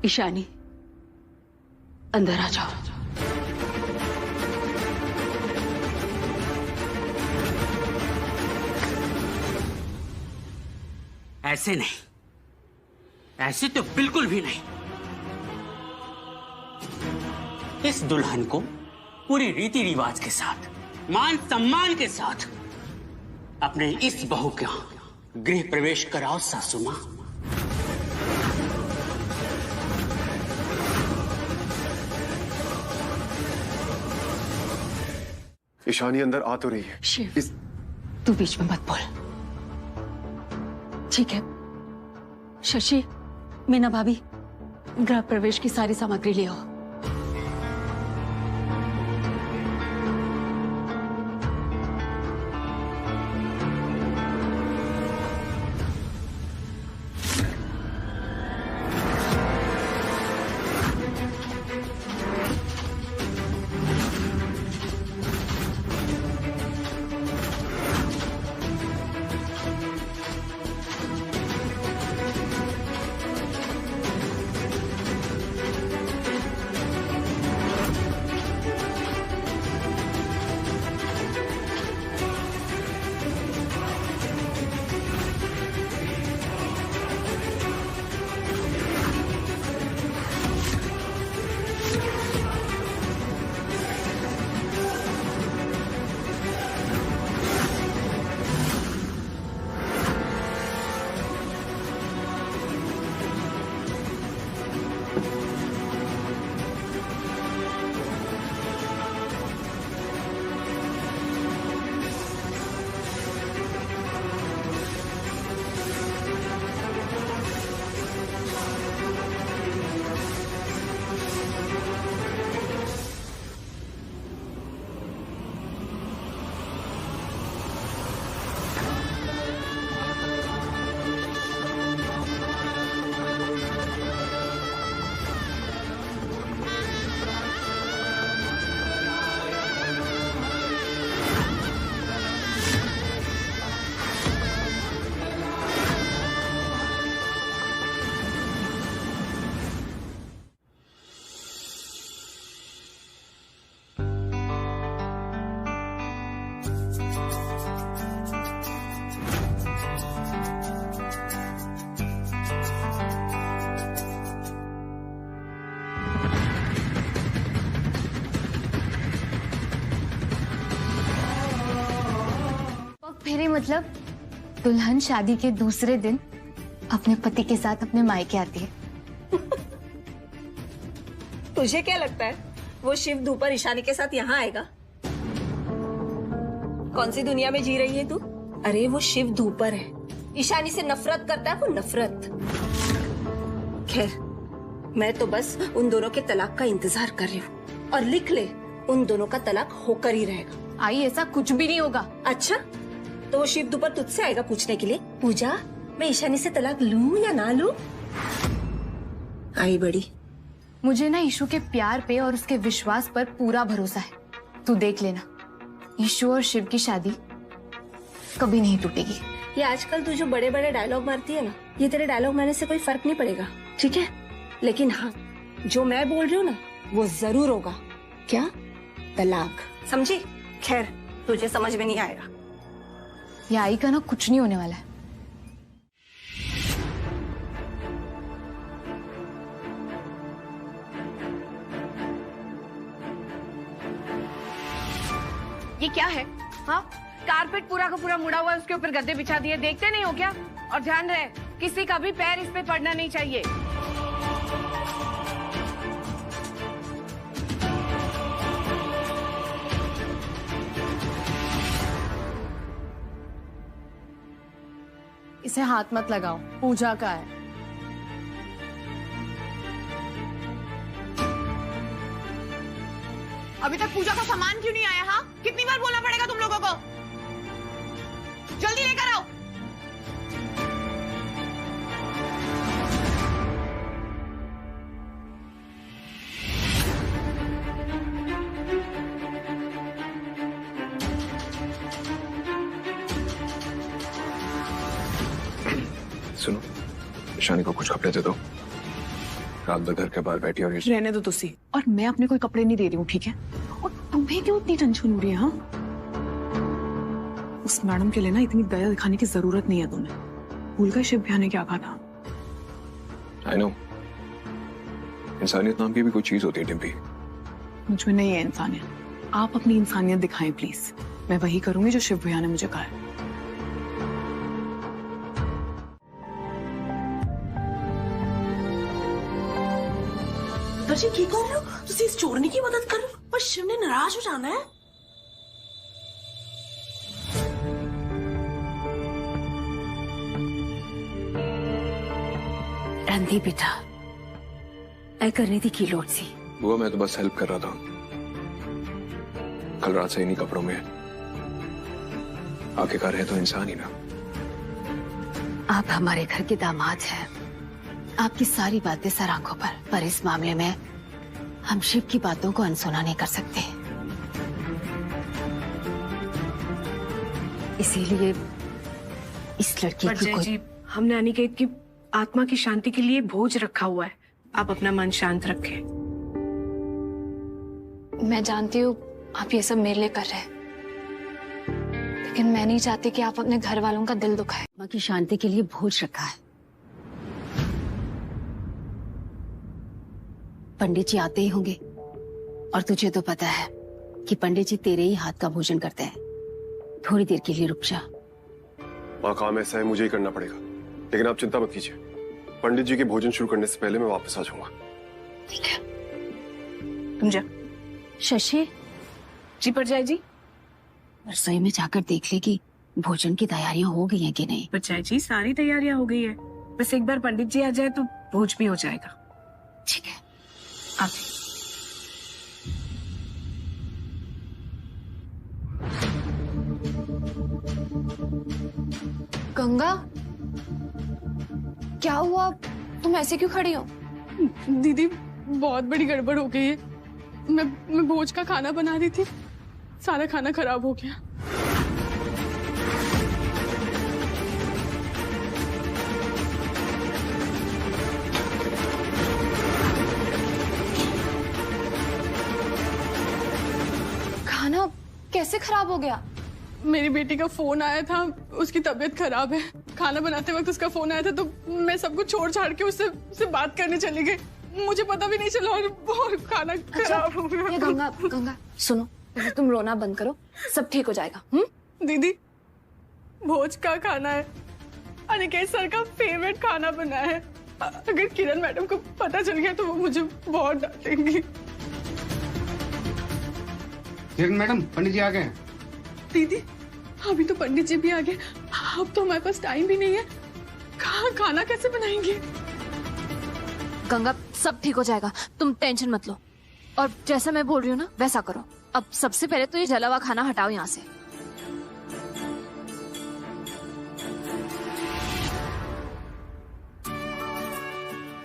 ईशानी, अंदर आ जाओ। ऐसे नहीं, ऐसे तो बिल्कुल भी नहीं। इस दुल्हन को पूरी रीति रिवाज के साथ, मान सम्मान के साथ अपने इस बहू का गृह प्रवेश कराओ सासू मां। ईशानी अंदर आ तो रही है। शिव, तू बीच में मत बोल, ठीक है? शशि, मीना भाभी, गृह प्रवेश की सारी सामग्री ले आओ। फेरे मतलब दुल्हन शादी के दूसरे दिन अपने पति के साथ अपने मायके आती है। तुझे क्या लगता है वो शिव धूपर ईशानी के साथ यहाँ आएगा? कौन सी दुनिया में जी रही है तू? अरे वो शिव धूपर है, ईशानी से नफरत करता है वो, नफरत। खैर, मैं तो बस उन दोनों के तलाक का इंतजार कर रही हूँ, और लिख ले, उन दोनों का तलाक होकर ही रहेगा। आई, ऐसा कुछ भी नहीं होगा। अच्छा, तो वो शिव धूपर तुझसे आएगा पूछने के लिए, पूजा मैं ईशानी से तलाक लूं या ना लूं? आई बड़ी। मुझे ना ईशु के प्यार पे और उसके विश्वास पर पूरा भरोसा है। तू देख लेना, ईशु और शिव की शादी कभी नहीं टूटेगी। ये आजकल तू जो बड़े बड़े डायलॉग मारती है ना, ये तेरे डायलॉग मारने से कोई फर्क नहीं पड़ेगा, ठीक है? लेकिन हाँ, जो मैं बोल रही हूँ ना, वो जरूर होगा। क्या? तलाक, समझी? खैर, तुझे समझ में नहीं आएगा। ये आई का ना कुछ नहीं होने वाला है। ये क्या है? हाँ, कारपेट पूरा का पूरा मुड़ा हुआ है, उसके ऊपर गद्दे बिछा दिए, देखते नहीं हो क्या? और ध्यान रहे, किसी का भी पैर इस पे पड़ना नहीं चाहिए। इसे हाथ मत लगाओ, पूजा का है। अभी तक पूजा का सामान क्यों नहीं आया? हाँ, कितनी बार बोलना पड़ेगा तुम लोगों को? जल्दी लेकर आओ। सुनो, ईशानी को कुछ कपड़े दे दो। रात भर घर के बाहर बैठी और रहने दो तुसी, और मैं अपने कोई कपड़े नहीं दे रही हूँ, ठीक है? और तुम्हें क्यों इतनी टेंशन हो रही है? हाँ, उस मैडम के लिए ना इतनी दया दिखाने की जरूरत नहीं है तुम्हें। भूल गए शिव भैया ने क्या कहा था? आई नो, इंसानियत नाम की भी कोई चीज होती है डिम्पी। मुझ में नहीं है इंसानियत। आप अपनी इंसानियत दिखाएं प्लीज। मैं वही करूंगी जो शिव भैया ने मुझे कहा है। दर्शन की कर रहे हो? तुसी इस चोरने की मदद करो, पर शिव ने नाराज हो जाना है। रंधी बेटा, ऐ करने दी की लोड़ सी। बुआ मैं तो बस हेल्प कर रहा था। कल रात से इन्हीं कपड़ों में आखिरकार है तो इंसान ही ना। आप हमारे घर के दामाद हैं। आपकी सारी बातें सर आंखों पर इस मामले में हम शिव की बातों को अनसुना नहीं कर सकते। इसीलिए इस लड़की की कोई... जी, हमने अनिकेत की आत्मा की शांति के लिए भोज रखा हुआ है। आप अपना मन शांत रखें। मैं जानती हूँ आप ये सब मेरे लिए कर रहे हैं, लेकिन मैं नहीं चाहती कि आप अपने घर वालों का दिल दुखाएं। आत्मा की शांति के लिए भोज रखा है। पंडित जी आते ही होंगे, और तुझे तो पता है कि पंडित जी तेरे ही हाथ का भोजन करते हैं। थोड़ी देर के लिए रुक जा। वहाँ काम ऐसा है, मुझे ही करना पड़ेगा, लेकिन आप चिंता मत कीजिए। पंडित जी के भोजन शुरू करने से पहले मैं वापस आ जाऊंगा। ठीक है, तुम जा। शशि जी परजाई जी। रसोई में जाकर देख ले कि भोजन की तैयारियां हो गई हैं कि नहीं। परजाई जी, सारी तैयारियां हो गई है, बस एक बार पंडित जी आ जाए तो भोज भी हो जाएगा। ठीक है, आप गंगा, क्या हुआ? तुम ऐसे क्यों खड़ी हो? दीदी बहुत बड़ी गड़बड़ हो गई है। मैं भोज का खाना बना रही थी, सारा खाना खराब हो गया। खाना कैसे खराब हो गया? मेरी बेटी का फोन आया था, उसकी तबीयत खराब है। खाना बनाते वक्त उसका फोन आया था, तो मैं सब कुछ छोड़ छाड़ के उससे बात करने चली गई। मुझे पता भी नहीं चला और खाना खराब हो गया। ये गंगा सुनो, पहले तुम रोना बंद करो, सब ठीक हो जाएगा। दीदी, भोज का खाना है, अनिकेत सर का फेवरेट खाना बना है। अगर किरण मैडम को पता चल गया तो वो मुझे बहुत डांटेंगी। किरण मैडम, पंडित जी आ गए हैं। दीदी, अभी तो पंडित जी भी आ गए, अब तो हमारे पास टाइम भी नहीं है। खाना कैसे बनाएंगे? गंगा, सब ठीक हो जाएगा, तुम टेंशन मत लो। और जैसा मैं बोल रही हूँ ना, वैसा करो। अब सबसे पहले तो ये जला हुआ खाना हटाओ यहाँ से।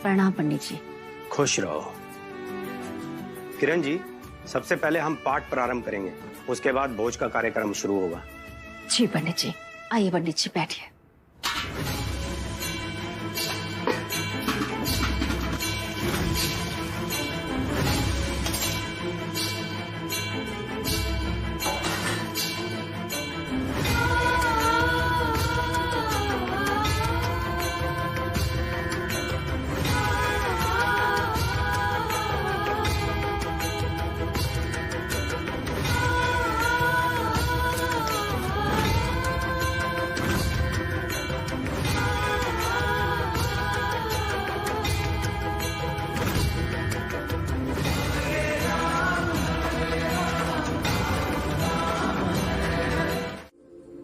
प्रणाम पंडित जी। खुश रहो। किरण जी, सबसे पहले हम पाठ प्रारंभ करेंगे, उसके बाद भोज का कार्यक्रम शुरू होगा। जी पंडित जी, आइए पंडित जी बैठिए।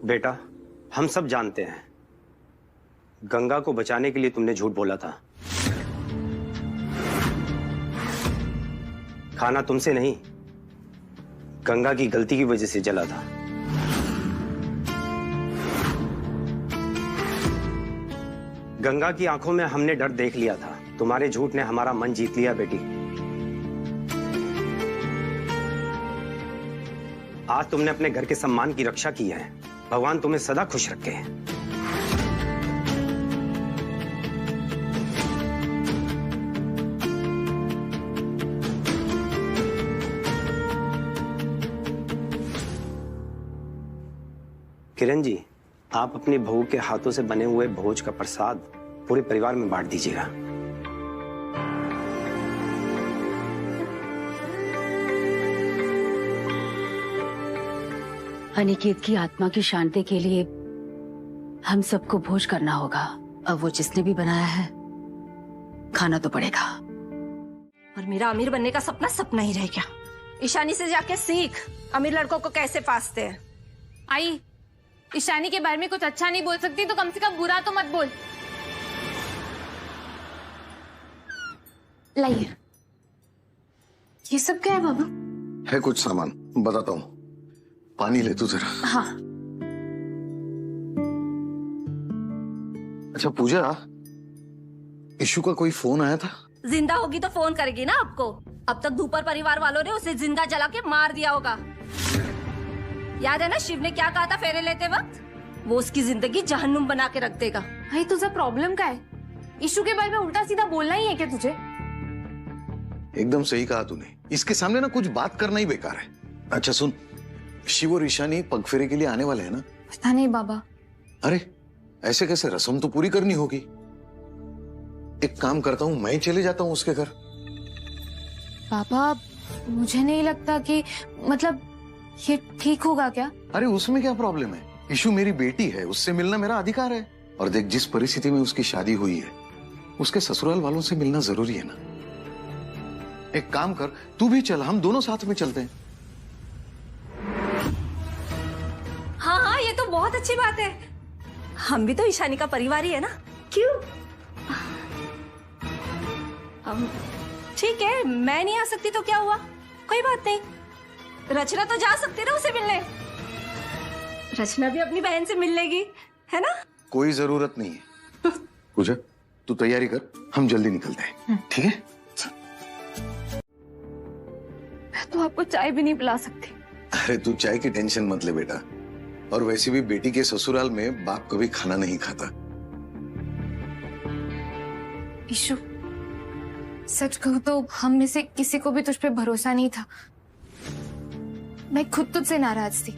बेटा, हम सब जानते हैं गंगा को बचाने के लिए तुमने झूठ बोला था। खाना तुमसे नहीं, गंगा की गलती की वजह से जला था। गंगा की आंखों में हमने डर देख लिया था। तुम्हारे झूठ ने हमारा मन जीत लिया बेटी। आज तुमने अपने घर के सम्मान की रक्षा की है। भगवान तुम्हें सदा खुश रखे। किरण जी, आप अपनी बहू के हाथों से बने हुए भोज का प्रसाद पूरे परिवार में बांट दीजिएगा। अनिकेत की आत्मा की शांति के लिए हम सबको भोज करना होगा। अब वो जिसने भी बनाया है, खाना तो पड़ेगा। और मेरा अमीर बनने का सपना सपना ही रह गया। ईशानी से जाके सीख अमीर लड़कों को कैसे पासते हैं। आई, ईशानी के बारे में कुछ अच्छा नहीं बोल सकती तो कम से कम बुरा तो मत बोल। लाइए, ये सब क्या है बाबा? है कुछ सामान, बताता हूँ। पानी ले तू जरा। हाँ। अच्छा पूजा, ईशू का कोई फोन आया था? जिंदा होगी तो फोन करेगी ना आपको। अब तक धूपर परिवार वालों ने उसे जिंदा जला के मार दिया होगा। याद है ना शिव ने क्या कहा था फेरे लेते वक्त? वो उसकी जिंदगी जहन्नुम बना के रख देगा। भाई तुझे प्रॉब्लम क्या है? इशू के बारे में उल्टा सीधा बोलना ही है क्या तुझे? एकदम सही कहा तूने। इसके सामने ना कुछ बात करना ही बेकार है। अच्छा सुन, शिव और ईशानी पगफेरे के लिए आने वाले हैं ना? पता नहीं बाबा। अरे ऐसे कैसे, रस्म तो पूरी करनी होगी। एक काम करता हूँ, मैं ही चले जाता हूँ उसके घर। पापा मुझे नहीं लगता कि मतलब ये ठीक होगा क्या? अरे उसमें क्या प्रॉब्लम है? ईशू मेरी बेटी है, उससे मिलना मेरा अधिकार है। और देख, जिस परिस्थिति में उसकी शादी हुई है, उसके ससुराल वालों से मिलना जरूरी है ना। एक काम कर, तू भी चल, हम दोनों साथ में चलते हैं। हाँ हाँ, ये तो बहुत अच्छी बात है। हम भी तो ईशानी का परिवार ही है ना। क्यों? ठीक है, मैं नहीं आ सकती तो क्या हुआ? कोई बात नहीं, रचना तो जा सकती ना उसे मिलने। रचना भी अपनी बहन से मिल लेगी, है ना? कोई जरूरत नहीं है। पूजा तू तैयारी कर, हम जल्दी निकलते हैं, ठीक है? मैं तो आपको चाय भी नहीं पिला सकती। अरे तू चाय की टेंशन मत ले बेटा। और वैसे भी बेटी के ससुराल में बाप कभी खाना नहीं खाता। ईशु, सच कहूं तो हम में से किसी को भी तुझ पे भरोसा नहीं था। मैं खुद तुझसे नाराज थी,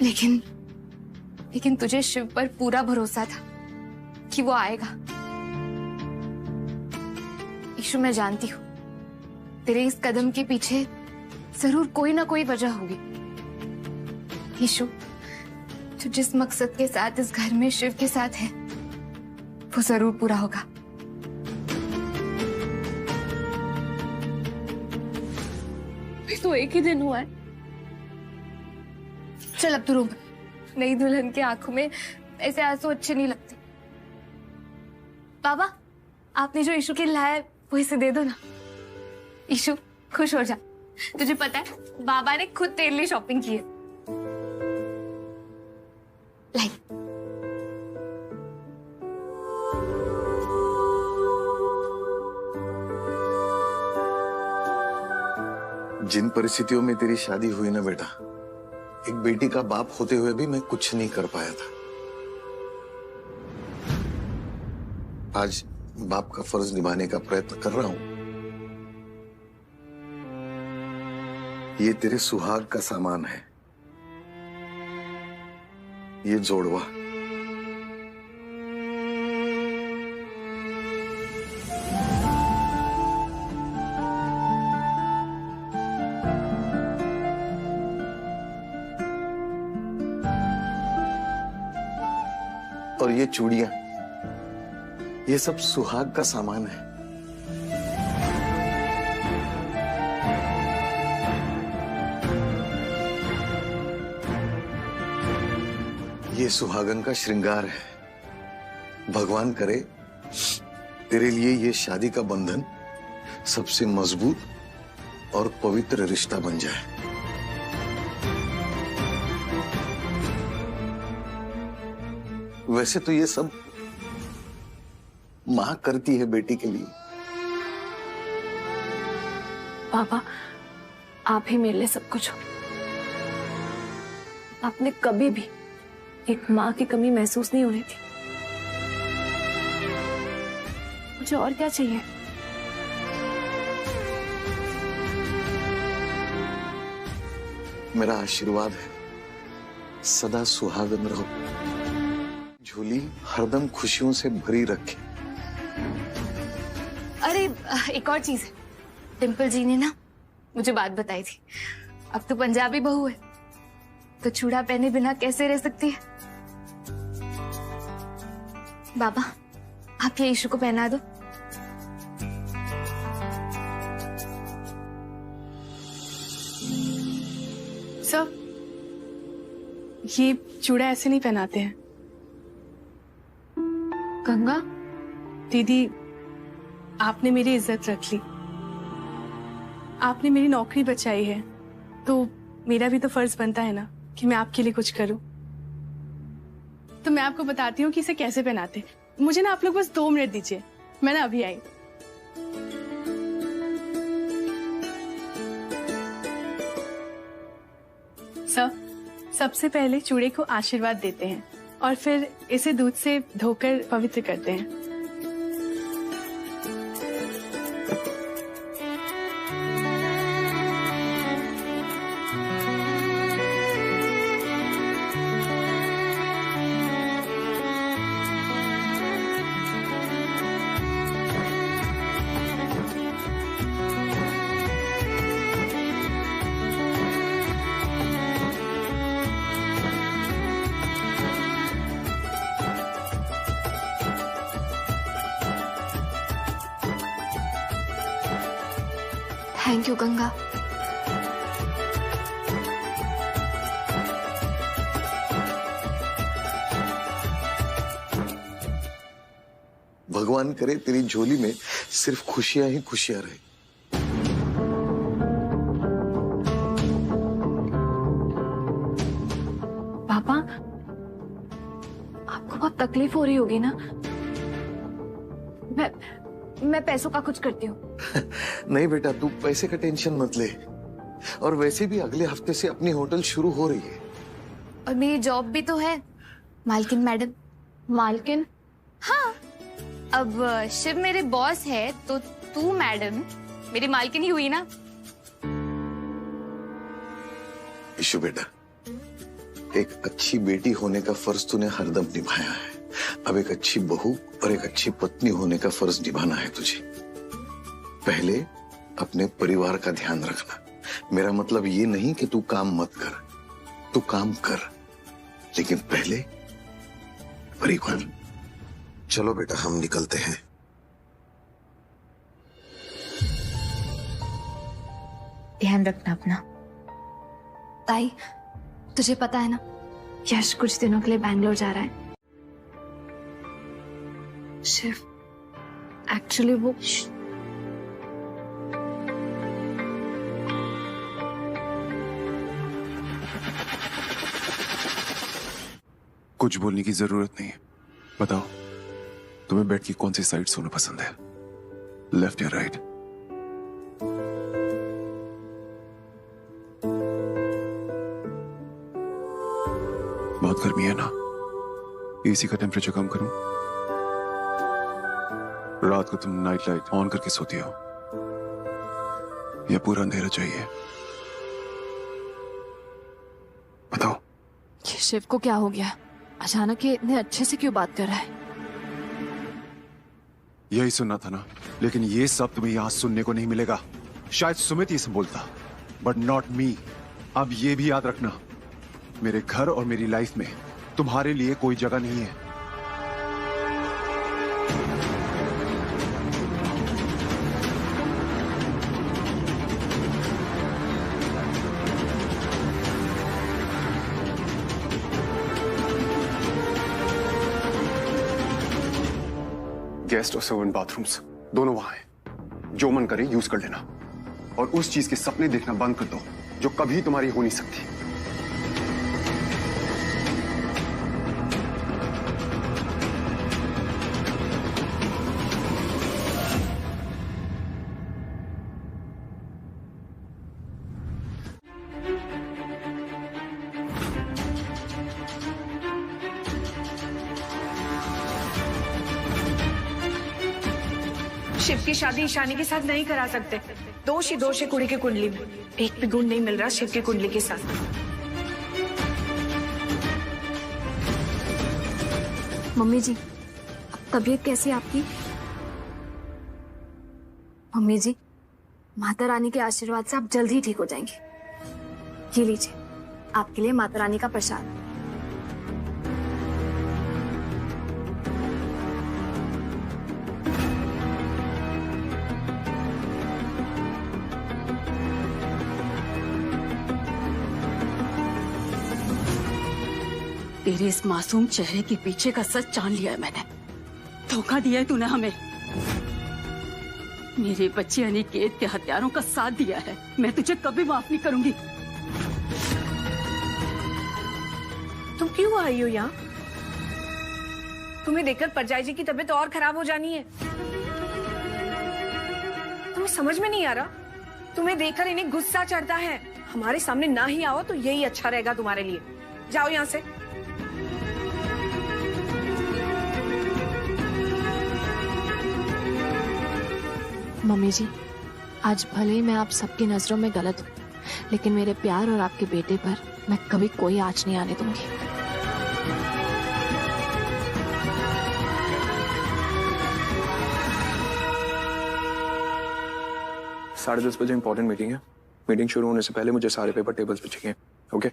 लेकिन तुझे शिव पर पूरा भरोसा था कि वो आएगा। ईशु, मैं जानती हूँ तेरे इस कदम के पीछे जरूर कोई ना कोई वजह होगी। ईशु, तू जिस मकसद के साथ इस घर में शिव के साथ है, वो जरूर पूरा होगा। तो एक ही दिन हुआ है। चल अब तू रो। नई दुल्हन की आंखों में ऐसे आंसू अच्छे नहीं लगते। बाबा, आपने जो ईशु के लाया है वो इसे दे दो ना। ईशु, खुश हो जा। तुझे पता है बाबा ने खुद तेरे लिए शॉपिंग की है। लाई। जिन परिस्थितियों में तेरी शादी हुई ना बेटा, एक बेटी का बाप होते हुए भी मैं कुछ नहीं कर पाया था। आज बाप का फर्ज निभाने का प्रयत्न कर रहा हूं। ये तेरे सुहाग का सामान है, ये जोड़वा। और ये चूड़ियां, ये सब सुहाग का सामान है। ये सुहागन का श्रृंगार है। भगवान करे तेरे लिए ये शादी का बंधन सबसे मजबूत और पवित्र रिश्ता बन जाए। वैसे तो ये सब मां करती है बेटी के लिए। पापा, आप ही मेरे लिए सब कुछ हो। आपने कभी भी एक माँ की कमी महसूस नहीं होनी थी। मुझे और क्या चाहिए? मेरा आशीर्वाद है सदा सुहागन रहो, झोली हरदम खुशियों से भरी रखे। अरे एक और चीज है, डिम्पल जी ने ना मुझे बात बताई थी। अब तो पंजाबी बहू है तो चूड़ा पहने बिना कैसे रह सकती है। बाबा आप ये ईशु को पहना दो। सर ये चूड़ा ऐसे नहीं पहनाते हैं। गंगा दीदी आपने मेरी इज्जत रख ली, आपने मेरी नौकरी बचाई है, तो मेरा भी तो फर्ज बनता है ना कि मैं आपके लिए कुछ करूं। तो मैं आपको बताती हूँ कि इसे कैसे पहनाते। मुझे ना आप लोग बस 2 मिनट दीजिए, मैं ना अभी आई। सबसे पहले चूड़े को आशीर्वाद देते हैं और फिर इसे दूध से धोकर पवित्र करते हैं। Thank you Ganga. भगवान करे तेरी झोली में सिर्फ खुशियां ही खुशियां रहे। पापा आपको बहुत तकलीफ हो रही होगी ना। मैं पैसों का कुछ करती हूँ। नहीं बेटा तू पैसे का टेंशन मत ले, और वैसे भी अगले हफ्ते से अपनी होटल शुरू हो रही है। और मेरी जॉब भी तो है। मालकिन मैडम। मालकिन? हाँ, अब शिव मेरे बॉस है तो तू मैडम मेरी मालकिन ही हुई ना। ईशु बेटा, एक अच्छी बेटी होने का फर्ज तूने हरदम निभाया है। अब एक अच्छी बहू और एक अच्छी पत्नी होने का फर्ज निभाना है तुझे। पहले अपने परिवार का ध्यान रखना। मेरा मतलब ये नहीं कि तू काम मत कर, तू काम कर, लेकिन पहले परिवार। चलो बेटा हम निकलते हैं। ध्यान रखना अपना। ताई तुझे पता है ना, यश कुछ दिनों के लिए बैंगलोर जा रहा है। शिव एक्चुअली वो कुछ बोलने की जरूरत नहीं है। बताओ तुम्हें बेड की कौन सी साइड सोना पसंद है, लेफ्ट या राइट? बहुत गर्मी है ना, एसी का टेम्परेचर कम करूं? रात को तुम नाइट लाइट ऑन करके सोती हो या पूरा अंधेरा चाहिए? बताओ। ये शिव को क्या हो गया? अचानक ये इतने अच्छे से क्यों बात कर रहा है? यही सुनना था ना, लेकिन ये सब तुम्हें यहां सुनने को नहीं मिलेगा। शायद सुमित ये सब बोलता, बट नॉट मी। अब ये भी याद रखना, मेरे घर और मेरी लाइफ में तुम्हारे लिए कोई जगह नहीं है। गेस्ट और सर्वेंट बाथरूम्स दोनों वहां हैं। जो मन करे यूज कर लेना, और उस चीज के सपने देखना बंद कर दो जो कभी तुम्हारी हो नहीं सकती। शिव की शादी ईशानी के साथ नहीं करा सकते। दोष ही दोष है कुड़ी की कुंडली में। एक भी गुण नहीं मिल रहा शिव की कुंडली के साथ। मम्मी जी, अब तबीयत कैसी है आपकी? मम्मी जी, माता रानी के आशीर्वाद से आप जल्द ही ठीक हो जाएंगे। ये लीजिए, आपके लिए माता रानी का प्रसाद। तेरे इस मासूम चेहरे के पीछे का सच जान लिया है मैंने। धोखा दिया है तूने हमें। मेरे बच्चे अनिकेत के हत्यारों का साथ दिया है। मैं तुझे कभी माफ नहीं करूंगी। तुम क्यों आई हो यहाँ? तुम्हें देखकर परजाई जी की तबीयत और खराब हो जानी है। तुम्हें समझ में नहीं आ रहा? तुम्हें देखकर इन्हें गुस्सा चढ़ता है। हमारे सामने ना ही आओ तो यही अच्छा रहेगा तुम्हारे लिए। जाओ यहाँ से। मम्मी जी, आज भले ही मैं आप सबकी नजरों में गलत हूँ, लेकिन मेरे प्यार और आपके बेटे पर मैं कभी कोई आँच नहीं आने दूंगी। 10:30 बजे इंपॉर्टेंट मीटिंग है। मीटिंग शुरू होने से पहले मुझे सारे पेपर टेबल्स पे चाहिए। ओके?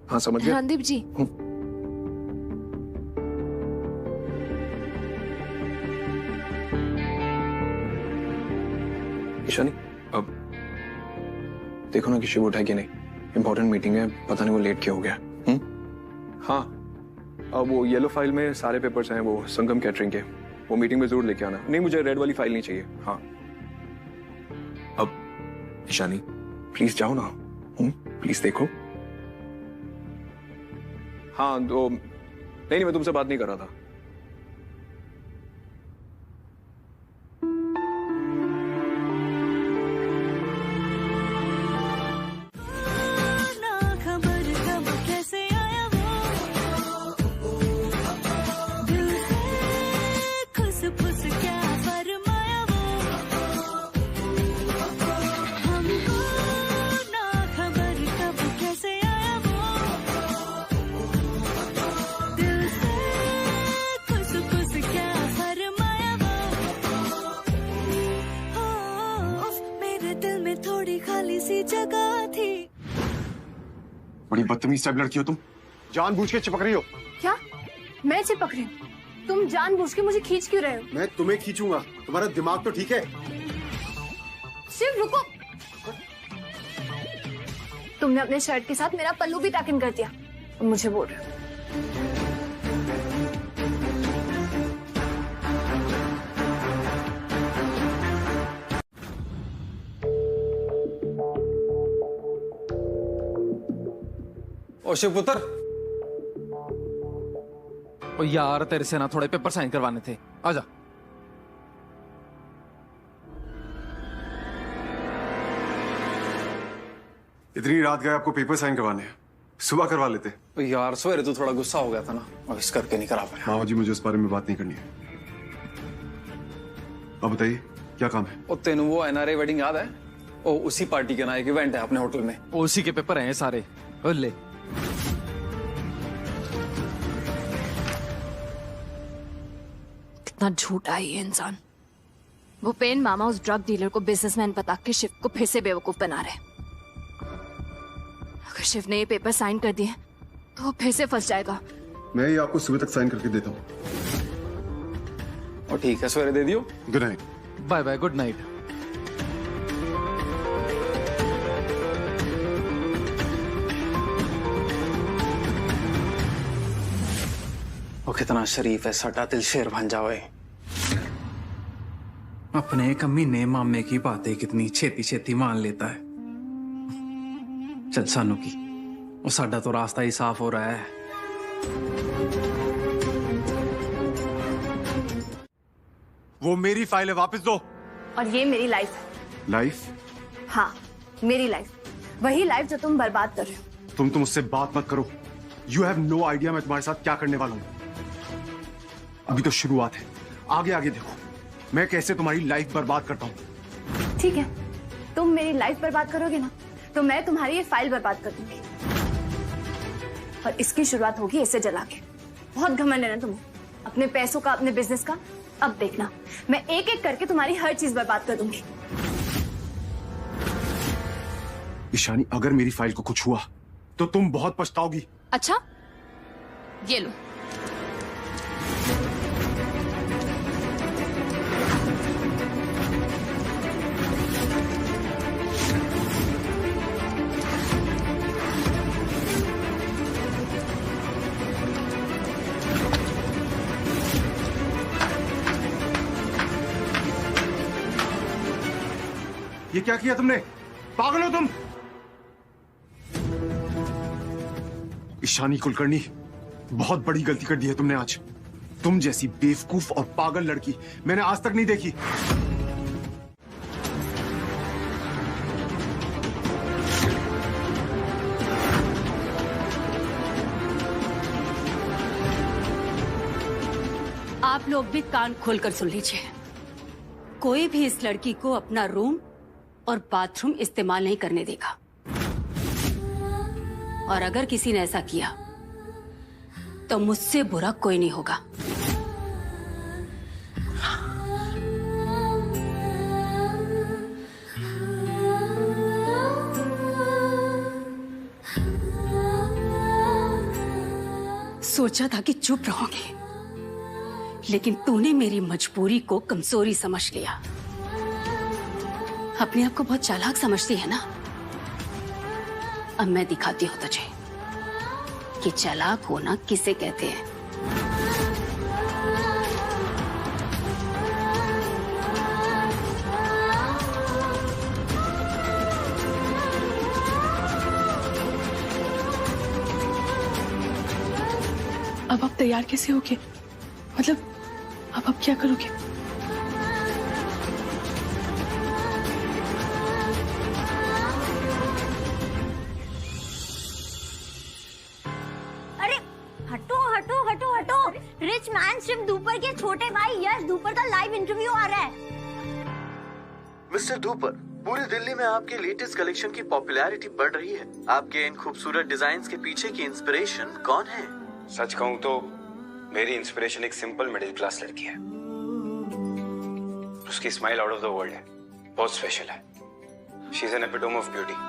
हाँ, समझ गए? रणदीप जी, ईशानी, अब देखो ना कि शिव उठा कि नहीं। इंपॉर्टेंट मीटिंग है, पता नहीं वो लेट क्यों हो गया। हाँ, अब वो येलो फाइल में सारे पेपर्स हैं, वो संगम कैटरिंग के। वो मीटिंग में जरूर लेके आना। नहीं, मुझे रेड वाली फाइल नहीं चाहिए। हाँ, अब ईशानी प्लीज जाओ ना। प्लीज देखो। हाँ, तो नहीं, मैं तुमसे बात नहीं कर रहा था। बड़ी बदतमीज टाइप लड़की हो तुम। जानबूझ के चिपक रही हो। क्या मैं चिपक रही हूँ? तुम जानबूझ के मुझे खींच क्यों रहे हो? मैं तुम्हें खींचूंगा? तुम्हारा दिमाग तो ठीक है? शिव रुको, तुमने अपने शर्ट के साथ मेरा पल्लू भी टैक इन कर दिया और मुझे बोल रहे हो। ओ शिवपुत्र, ओ यार तेरे से ना थोड़े पेपर साइन करवाने थे। आजा। इतनी रात गए आपको पेपर साइन करवाने हैं? सुबह करवा लेते। ओ यार सवेरे तो थोड़ा गुस्सा हो गया था ना, और इस करके नहीं करा पाया। मामा जी, मुझे उस बारे में बात नहीं करनी है। अब बताइए क्या काम है? ओ तेनू वो NRI वेडिंग याद है? ओ उसी पार्टी के ना एक इवेंट है अपने होटल में। ओ उसी के पेपर हैं सारे। ओ ले। कितना झूठा है ये इंसान। भूपेन मामा उस ड्रग डीलर को बिजनेसमैन बता के शिव को फिर से बेवकूफ बना रहे। अगर शिव ने ये पेपर साइन कर दिए तो वो फिर से फंस जाएगा। मैं ये आपको सुबह तक साइन करके देता हूँ। और ठीक है, सवेरे दे दियो। Good night. Bye bye, good night. वो कितना शरीफ है, सटा दिल शेर बन जाओ। अपने कमीने मामे की बातें कितनी छेती छेती मान लेता है। चल सानू की, वो साडा तो रास्ता ही साफ हो रहा है। वो मेरी फाइल है, वापस दो। और ये मेरी लाइफ है। लाइफ? हाँ, मेरी लाइफ, वही लाइफ जो तुम बर्बाद कर रहे हो। तुम मुझसे बात मत करो। यू हैव नो आइडिया मैं तुम्हारे साथ क्या करने वाला हूँ। अभी तो शुरुआत है, आगे आगे देखो मैं कैसे तुम्हारी लाइफ बर्बाद करता हूँ। ठीक है, तुम मेरी लाइफ बर्बाद करोगे ना, तो मैं तुम्हारी ये फाइल बर्बाद कर दूंगी। और इसकी शुरुआत होगी इसे जला के। बहुत घमंड है ना तुम्हें अपने पैसों का, अपने बिजनेस का। अब देखना, मैं एक एक करके तुम्हारी हर चीज बर्बाद कर दूंगी। ईशानी, अगर मेरी फाइल को कुछ हुआ तो तुम बहुत पछताओगी। अच्छा, ये लो। ये क्या किया तुमने? पागल हो तुम? ईशानी कुलकर्णी, बहुत बड़ी गलती कर दी है तुमने आज। तुम जैसी बेवकूफ और पागल लड़की मैंने आज तक नहीं देखी। आप लोग भी कान खोलकर सुन लीजिए। कोई भी इस लड़की को अपना रूम और बाथरूम इस्तेमाल नहीं करने देगा, और अगर किसी ने ऐसा किया तो मुझसे बुरा कोई नहीं होगा। सोचा था कि चुप रहोगे, लेकिन तूने मेरी मजबूरी को कमजोरी समझ लिया। अपने आप को बहुत चालाक समझती है ना? अब मैं दिखाती हूं तुझे कि चालाक होना किसे कहते हैं। अब आप तैयार कैसे होगे? मतलब अब आप क्या करोगे? रिच मैन शिव धूपर के छोटे भाई यश धूपर का लाइव इंटरव्यू आ रहा है। मिस्टर धूपर, पूरी दिल्ली में आपके लेटेस्ट कलेक्शन की पॉपुलैरिटी बढ़ रही है। आपके इन खूबसूरत डिजाइन्स के पीछे की इंस्पिरेशन कौन है? सच कहूं तो मेरी इंस्पिरेशन एक सिंपल मिडिल क्लास लड़की है। उसकी smile out of the world है, बहुत स्पेशल है। She is an epitome of beauty.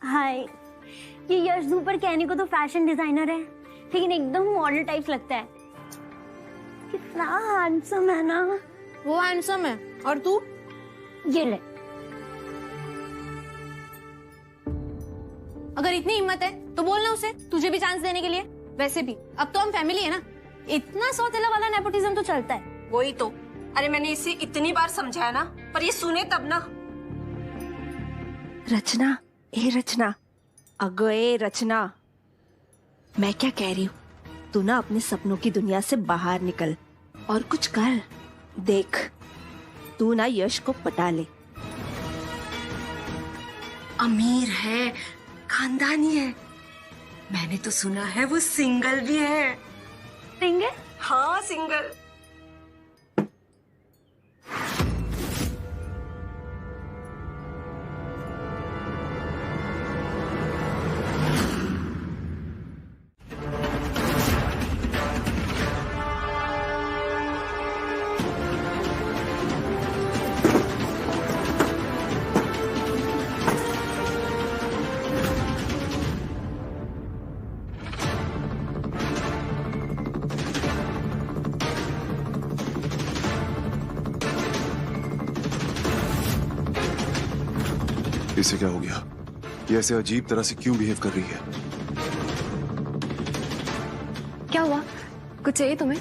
Hi, ये यश धूपर कहने को तो फैशन डिजाइनर है, लेकिन एकदम मॉडल टाइप लगता है। कितना हैंडसम है ना। वो हैंडसम है, और तू? ये ले। अगर इतनी हिम्मत है तो बोलना उसे तुझे भी चांस देने के लिए। वैसे भी अब तो हम फैमिली है ना, इतना सौतेला वाला नेपोटिज्म तो चलता है। वही तो, अरे मैंने इसे इतनी बार समझाया ना, पर ये सुने तब ना। रचना, ए रचना, अगो ए रचना, मैं क्या कह रही हूँ, तू ना अपने सपनों की दुनिया से बाहर निकल और कुछ कर। देख, तू ना यश को पटा ले। अमीर है, खानदानी है, मैंने तो सुना है वो सिंगल भी है। सिंगल? हाँ सिंगल। इसे क्या हो गया? ये ऐसे अजीब तरह से क्यों बिहेव कर रही है? क्या हुआ? कुछ चाहिए तुम्हें?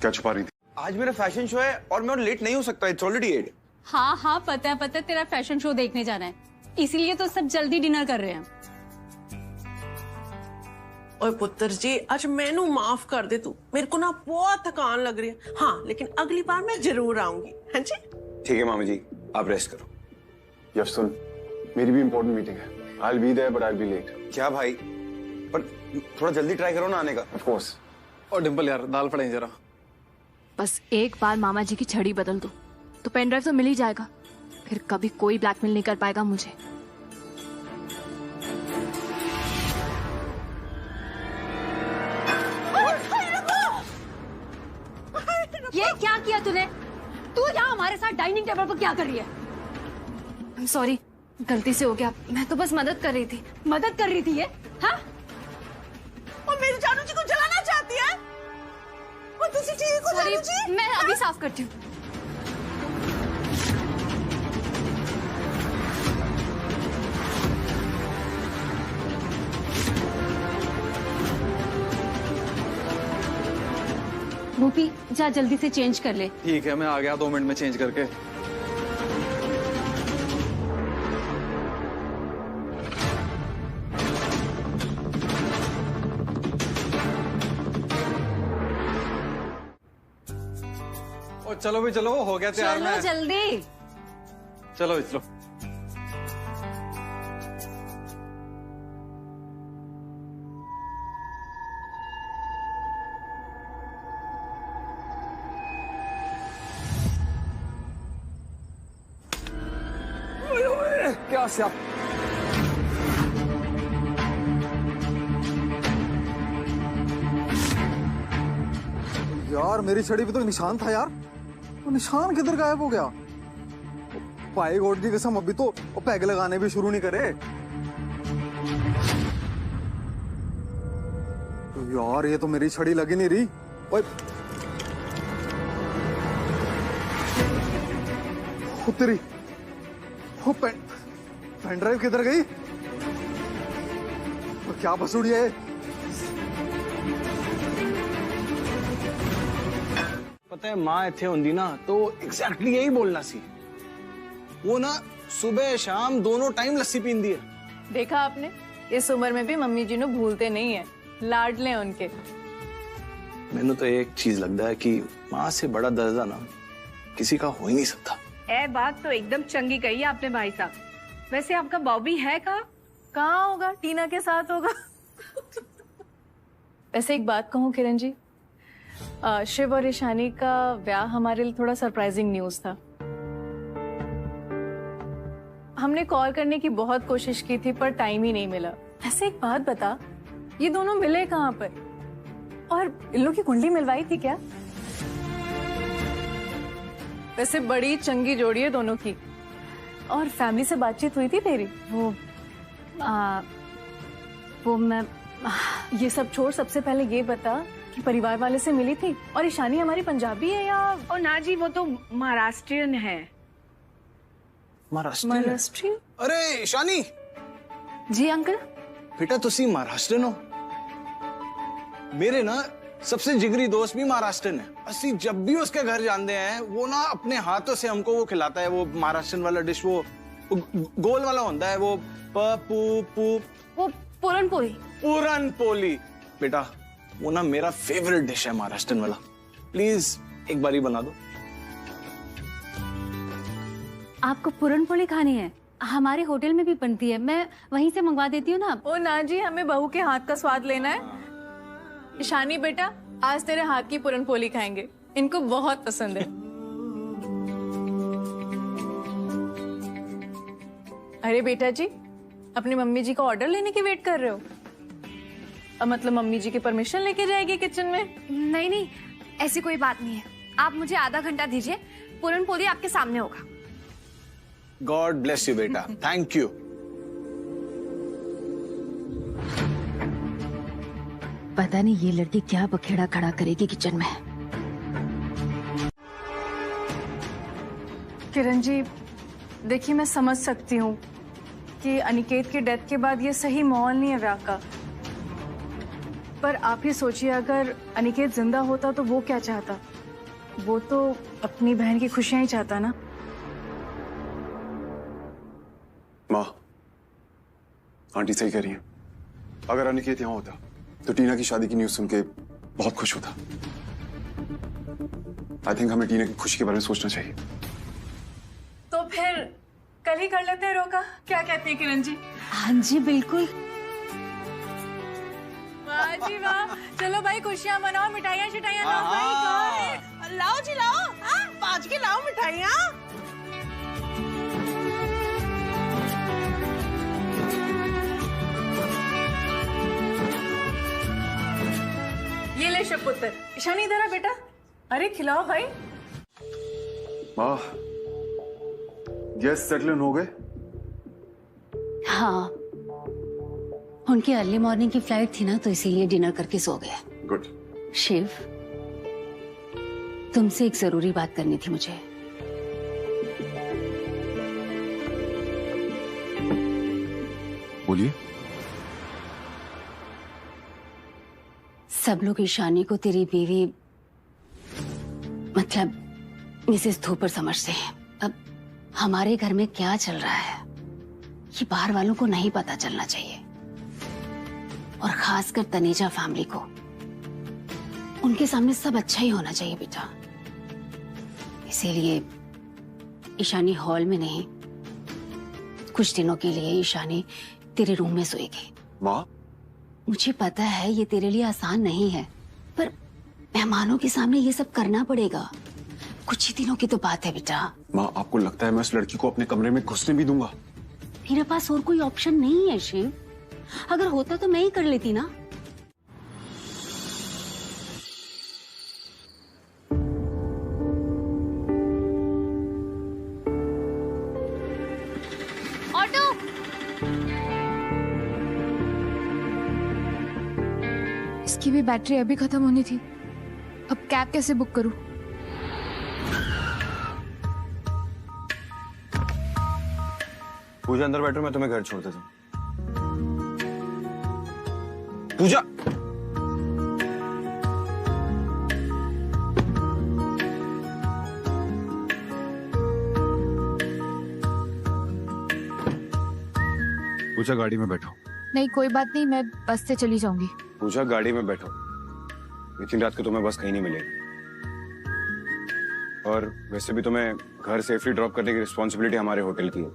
क्या छुपा रही थी? आज मेरा फैशन शो है और मैं लेट नहीं हो सकता। It's already 8। हाँ हाँ पता है तेरा फैशन शो देखने जाना है, इसीलिए तो सब जल्दी डिनर कर रहे हैं। ओए पुत्र जी आज मैनू माफ कर दे तू, मेरे को ना बहुत थकान लग रही है। हाँ लेकिन अगली बार मैं जरूर आऊंगी। हाँ जी ठीक है मामी जी, आप रेस्ट करो। यश सुन, मेरी भी इंपॉर्टेंट मीटिंग है। I will be there but I will be late. क्या भाई, पर थोड़ा जल्दी ट्राई करो ना आने का। Of course. और डिंपल यार दाल पड़े जरा। बस एक बार मामा जी की छड़ी बदल दो तो पेन ड्राइव तो मिल ही जाएगा, फिर कभी कोई ब्लैकमेल नहीं कर पाएगा मुझे। ये क्या किया तूने? तू यहाँ हमारे साथ डाइनिंग टेबल पर क्या कर रही है? सॉरी, गलती से हो गया। मैं तो बस मदद कर रही थी। मदद कर रही थी ये? हाँ? और मेरी जानू जी को जलाना चाहती है? और दूसरी चीज को जानू जी? मैं अभी साफ करती हूँ। भूपी जा जल्दी से चेंज कर ले। ठीक है मैं आ गया 2 मिनट में चेंज करके। ओ चलो भी चलो, हो गया तैयार। चलो जल्दी। चलो भी चलो। क्या स्याप। यार मेरी छड़ी पे तो निशान था यार, तो निशान किधर गायब हो गया? पाई गॉड की कसम अभी तो वो पैग लगाने भी शुरू नहीं करे। तो यार ये तो मेरी छड़ी लगी नहीं रही। ओए तेरी वो पेन ड्राइव किधर गई? तो क्या बसूड़ी है? पता है माँ इत्थे होंदी ना तो एग्जैक्टली यही बोलना सी। वो ना सुबह शाम दोनों टाइम लस्सी पींदी है। देखा आपने, इस उम्र में भी मम्मी जी नु भूलते नहीं है, लाडले उनके। मैंने तो एक चीज लगता है कि माँ से बड़ा दर्जा ना किसी का हो ही नहीं सकता। ए बात तो एकदम चंगी कही है आपने भाई साहब। वैसे आपका बॉबी है कहाँ होगा? टीना के साथ होगा। वैसे एक बात कहूँ किरण जी, शिव और ईशानी का ब्याह हमारे लिए थोड़ा सरप्राइजिंग न्यूज था। हमने कॉल करने की बहुत कोशिश की थी पर टाइम ही नहीं मिला। ऐसे एक बात बता, ये दोनों मिले कहाँ पर? और इन लोगों की कुंडली मिलवाई थी क्या? वैसे बड़ी चंगी जोड़ी है दोनों की। और फैमिली से बातचीत हुई थी तेरी? वो मैं ये सब छोड़, सबसे पहले ये बता कि परिवार वाले से मिली थी? और ईशानी हमारी पंजाबी है या? ओ ना जी, वो तो महाराष्ट्रियन है। महाराष्ट्रियन? अरे ईशानी। जी अंकल। बेटा तुसी महाराष्ट्रियन हो? मेरे ना सबसे जिगरी दोस्त भी महाराष्ट्रन है। असली जब भी उसके घर जाते हैं वो ना अपने हाथों से हमको वो खिलाता है, वो महाराष्ट्रन वाला डिश, वो गोल वाला होता है, वो वो पूरन पोली। पूरन पोली। बेटा वो ना मेरा फेवरेट डिश है महाराष्ट्रन वाला। प्लीज एक बारी बना दो। आपको पूरन पोली खानी है? हमारे होटल में भी बनती है, मैं वहीं से मंगवा देती हूँ ना। ओ ना जी, हमें बहू के हाथ का स्वाद लेना है। ईशानी बेटा आज तेरे हाथ की पूरन पोली खाएंगे, इनको बहुत पसंद है। अरे बेटा जी, अपनी मम्मी जी का ऑर्डर लेने की वेट कर रहे हो? अब मतलब मम्मी जी की परमिशन लेके जाएगी किचन में? नहीं नहीं, ऐसी कोई बात नहीं है। आप मुझे आधा घंटा दीजिए, पूरन पोली आपके सामने होगा। गॉड ब्लेस यू बेटा, थैंक यू। पता नहीं ये लड़की क्या बखेड़ा खड़ा करेगी किचन में। किरण जी देखिए, मैं समझ सकती हूँ कि अनिकेत की डेथ के बाद ये सही माहौल नहीं है ब्याह का, पर आप ही सोचिए अगर अनिकेत जिंदा होता तो वो क्या चाहता? वो तो अपनी बहन की खुशियां ही चाहता ना। माँ, आंटी सही कह रही है। अगर अनिकेत यहाँ होता तो टीना की शादी की न्यूज़ सुन के बहुत खुश होता। आई थिंक हमें टीना की खुशी के बारे में सोचना चाहिए। तो फिर कल ही कर लेते हैं रोका, क्या कहती है किरण जी? हाँ जी बिल्कुल। वाह जी वाह, चलो भाई खुशियां मनाओ, मिठाइयाँ शिठाइयाँ लाओ भाई, कहाँ है? लाओ जी लाओ, हाँ 5 की लाओ मिठाइयाँ। ये ले शपुत्र, ईशानी इधर आ बेटा। अरे खिलाओ भाई। वाह, गेस्ट सेटल हो गए? हाँ, उनकी अर्ली मॉर्निंग की फ्लाइट थी ना, तो इसीलिए डिनर करके सो गए। गुड। शिव, तुमसे एक जरूरी बात करनी थी मुझे। बोलिए। सब लोग ईशानी को तेरी बीवी मतलब मिसेस धूपर समझते हैं। अब हमारे घर में क्या चल रहा है ये बाहर वालों को नहीं पता चलना चाहिए, और खासकर तनेजा फैमिली को। उनके सामने सब अच्छा ही होना चाहिए बेटा। इसीलिए ईशानी हॉल में नहीं, कुछ दिनों के लिए ईशानी तेरे रूम में सोएगी। माँ, मुझे पता है ये तेरे लिए आसान नहीं है, पर मेहमानों के सामने ये सब करना पड़ेगा। कुछ ही दिनों की तो बात है बेटा। माँ, आपको लगता है मैं उस लड़की को अपने कमरे में घुसने भी दूंगा? मेरे पास और कोई ऑप्शन नहीं है शिव। अगर होता तो मैं ही कर लेती ना। ऑटो। इसकी भी बैटरी अभी खत्म होनी थी। अब कैब कैसे बुक करूं? पूजा अंदर बैठो, मैं तुम्हें घर छोड़ देता हूँ। पूजा, पूजा गाड़ी में बैठो। नहीं कोई बात नहीं, मैं बस से चली जाऊंगी। पूजा गाड़ी में बैठो, इतनी रात को तुम्हें बस कहीं नहीं मिलेगी। और वैसे भी तुम्हें घर सेफली ड्रॉप करने की रिस्पॉन्सिबिलिटी हमारे होटल की है।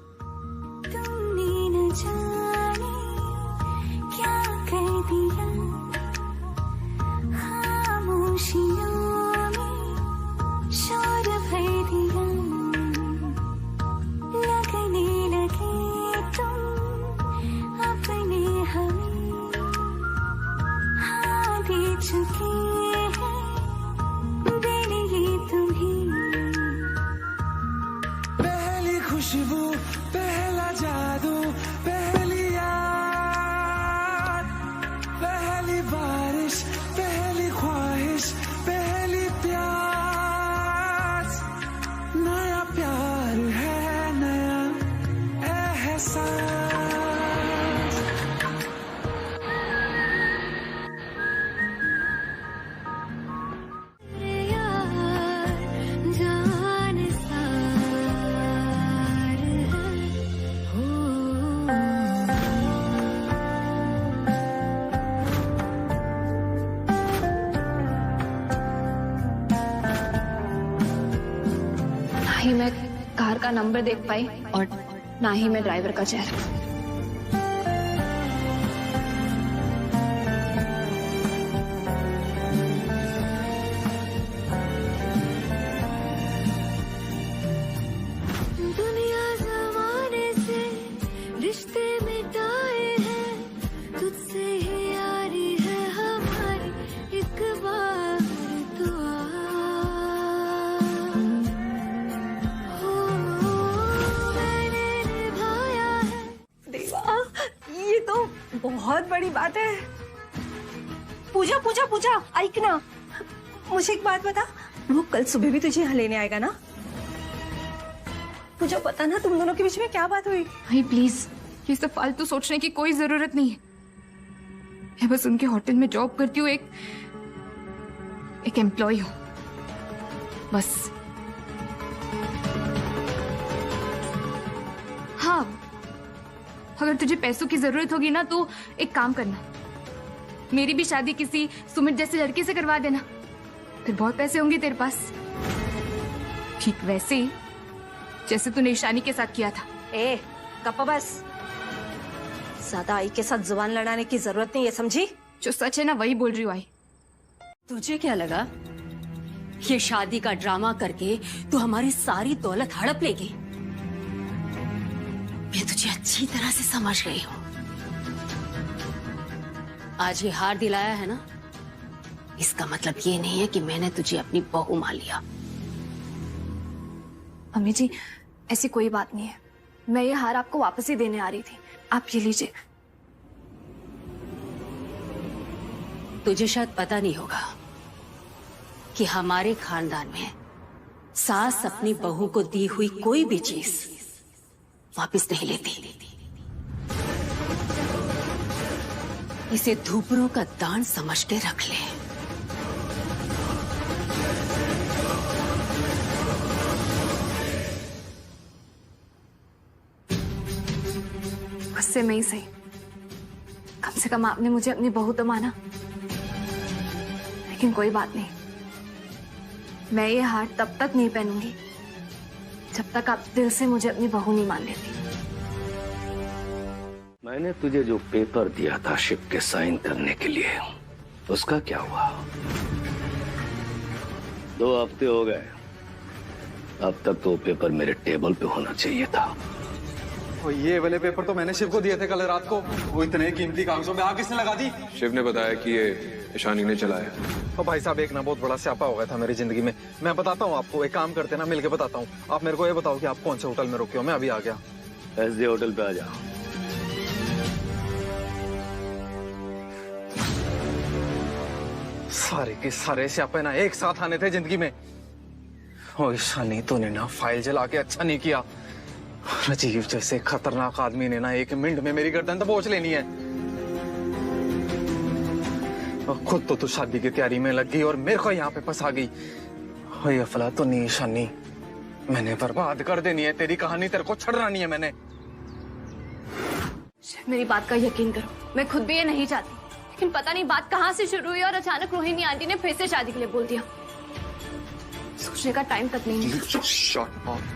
पहली खुशबू, पहला जादू, पहली याद, पहली बारिश, पहली ख्वाहिश, पहली प्यास। नया प्यार है, नया एहसास। ही मैं कार का नंबर देख पाई और ना ही मैं ड्राइवर का चेहरा। दुनिया जमाने से रिश्ते मिटाए हैं, तुझसे ही यारी है हमारी, एक बार तो ये तो बहुत बड़ी बात है। पूजा पूजा पूजा, ऐक ना, मुझे एक बात बता, वो कल सुबह भी तुझे यहाँ लेने आएगा ना? मुझे पता ना तुम दोनों के बीच में क्या बात हुई। भाई प्लीज, ये सब फालतू सोचने की कोई जरूरत नहीं है। मैं बस उनके होटल में जॉब करती हूँ, एक एम्प्लॉय हूँ बस। हाँ, अगर तुझे पैसों की जरूरत होगी ना तो एक काम करना, मेरी भी शादी किसी सुमित जैसे लड़के से करवा देना, फिर बहुत पैसे होंगे तेरे पास। ठीक वैसे ही जैसे तूने ईशानी के साथ किया था। ए कप्पा बस, ज्यादा आई के साथ जुबान लड़ाने की जरूरत नहीं है, समझी? जो सच है ना वही बोल रही हूँ आई। तुझे क्या लगा ये शादी का ड्रामा करके तू हमारी सारी दौलत हड़प लेगी? मैं तुझे अच्छी तरह से समझ गई हूँ। आज ये हार दिलाया है ना, इसका मतलब ये नहीं है कि मैंने तुझे अपनी बहू मान लिया। अम्मी जी ऐसी कोई बात नहीं है, मैं ये हार आपको वापस ही देने आ रही थी, आप ये लीजिए। तुझे शायद पता नहीं होगा कि हमारे खानदान में सास अपनी बहू को दी हुई कोई भी चीज वापस नहीं लेती। इसे धूपरों का दान समझ के रख ले। गुस्से में ही सही, कम से कम आपने मुझे अपनी बहू तो माना। लेकिन कोई बात नहीं, मैं ये हार तब तक नहीं पहनूंगी जब तक आप दिल से मुझे अपनी बहू नहीं मान लेती। मैंने तुझे जो पेपर दिया था शिप के साइन करने के लिए, उसका क्या हुआ? 2 हफ्ते हो गए, अब तक तो पेपर मेरे टेबल पे होना चाहिए था। ये वाले पेपर तो मैंने शिव को दिए थे कल रात को। वो इतने कीमती कागजों पे आग किसने लगा दी? शिव ने बताया कि ये ईशानी ने चलाया। तो भाई साहब एक ना बहुत बड़ा स्यापा हो गया था मेरी जिंदगी में। मैं बताता हूँ आपको, एक काम करते ना मिलके बताता हूँ। आप मेरे को ये बताओ कि आप कौन से होटल में रुके हो, मैं अभी आ गया। एसडी होटल पे आ जा। सारे के सारे स्यापे ना एक साथ आने थे जिंदगी में। ओ ईशानी तूने ना फाइल जला के अच्छा नहीं किया। राजीव जैसे खतरनाक आदमी ने ना 1 मिनट में मेरी गर्दन दबोच लेनी है। और खुद तो तू शादी की तैयारी में लग गई और मेरे को यहाँ पे फंसा गई। ये अफला तो नहीं ईशानी, मैंने बर्बाद कर देनी है तेरी कहानी, तेरे को छड़रानी है मैंने। मेरी बात का यकीन करो, मैं खुद भी ये नहीं चाहती, लेकिन पता नहीं बात कहाँ से शुरू हुई और अचानक रोहिणी आंटी ने फिर से शादी के लिए बोल दिया। सोचने का टाइम तक नहीं है।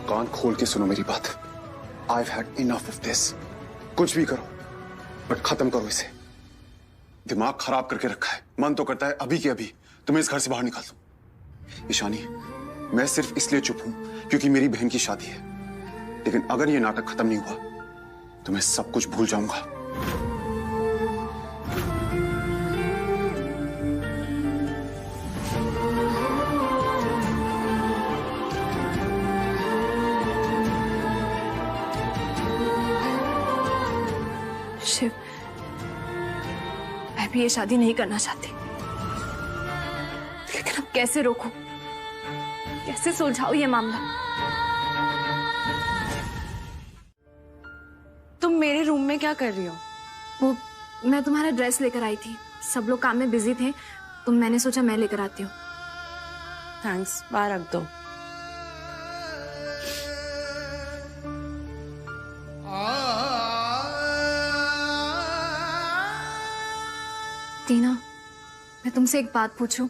कान खोल के सुनो मेरी बात। I've had enough of this। कुछ भी करो बट खत्म करो इसे। दिमाग खराब करके रखा है, मन तो करता है अभी के अभी तुम्हें इस घर से बाहर निकाल दूं। ईशानी मैं सिर्फ इसलिए चुप हूं क्योंकि मेरी बहन की शादी है, लेकिन अगर ये नाटक खत्म नहीं हुआ तो मैं सब कुछ भूल जाऊंगा। शिव, मैं भी ये शादी नहीं करना चाहती, लेकिन अब कैसे रोकूं, कैसे सुलझाऊं ये मामला? तुम मेरे रूम में क्या कर रही हो? वो मैं तुम्हारा ड्रेस लेकर आई थी, सब लोग काम में बिजी थे तो मैंने सोचा मैं लेकर आती हूँ। थैंक्स, बाहर रख दो। टीना, मैं तुमसे एक बात पूछूं?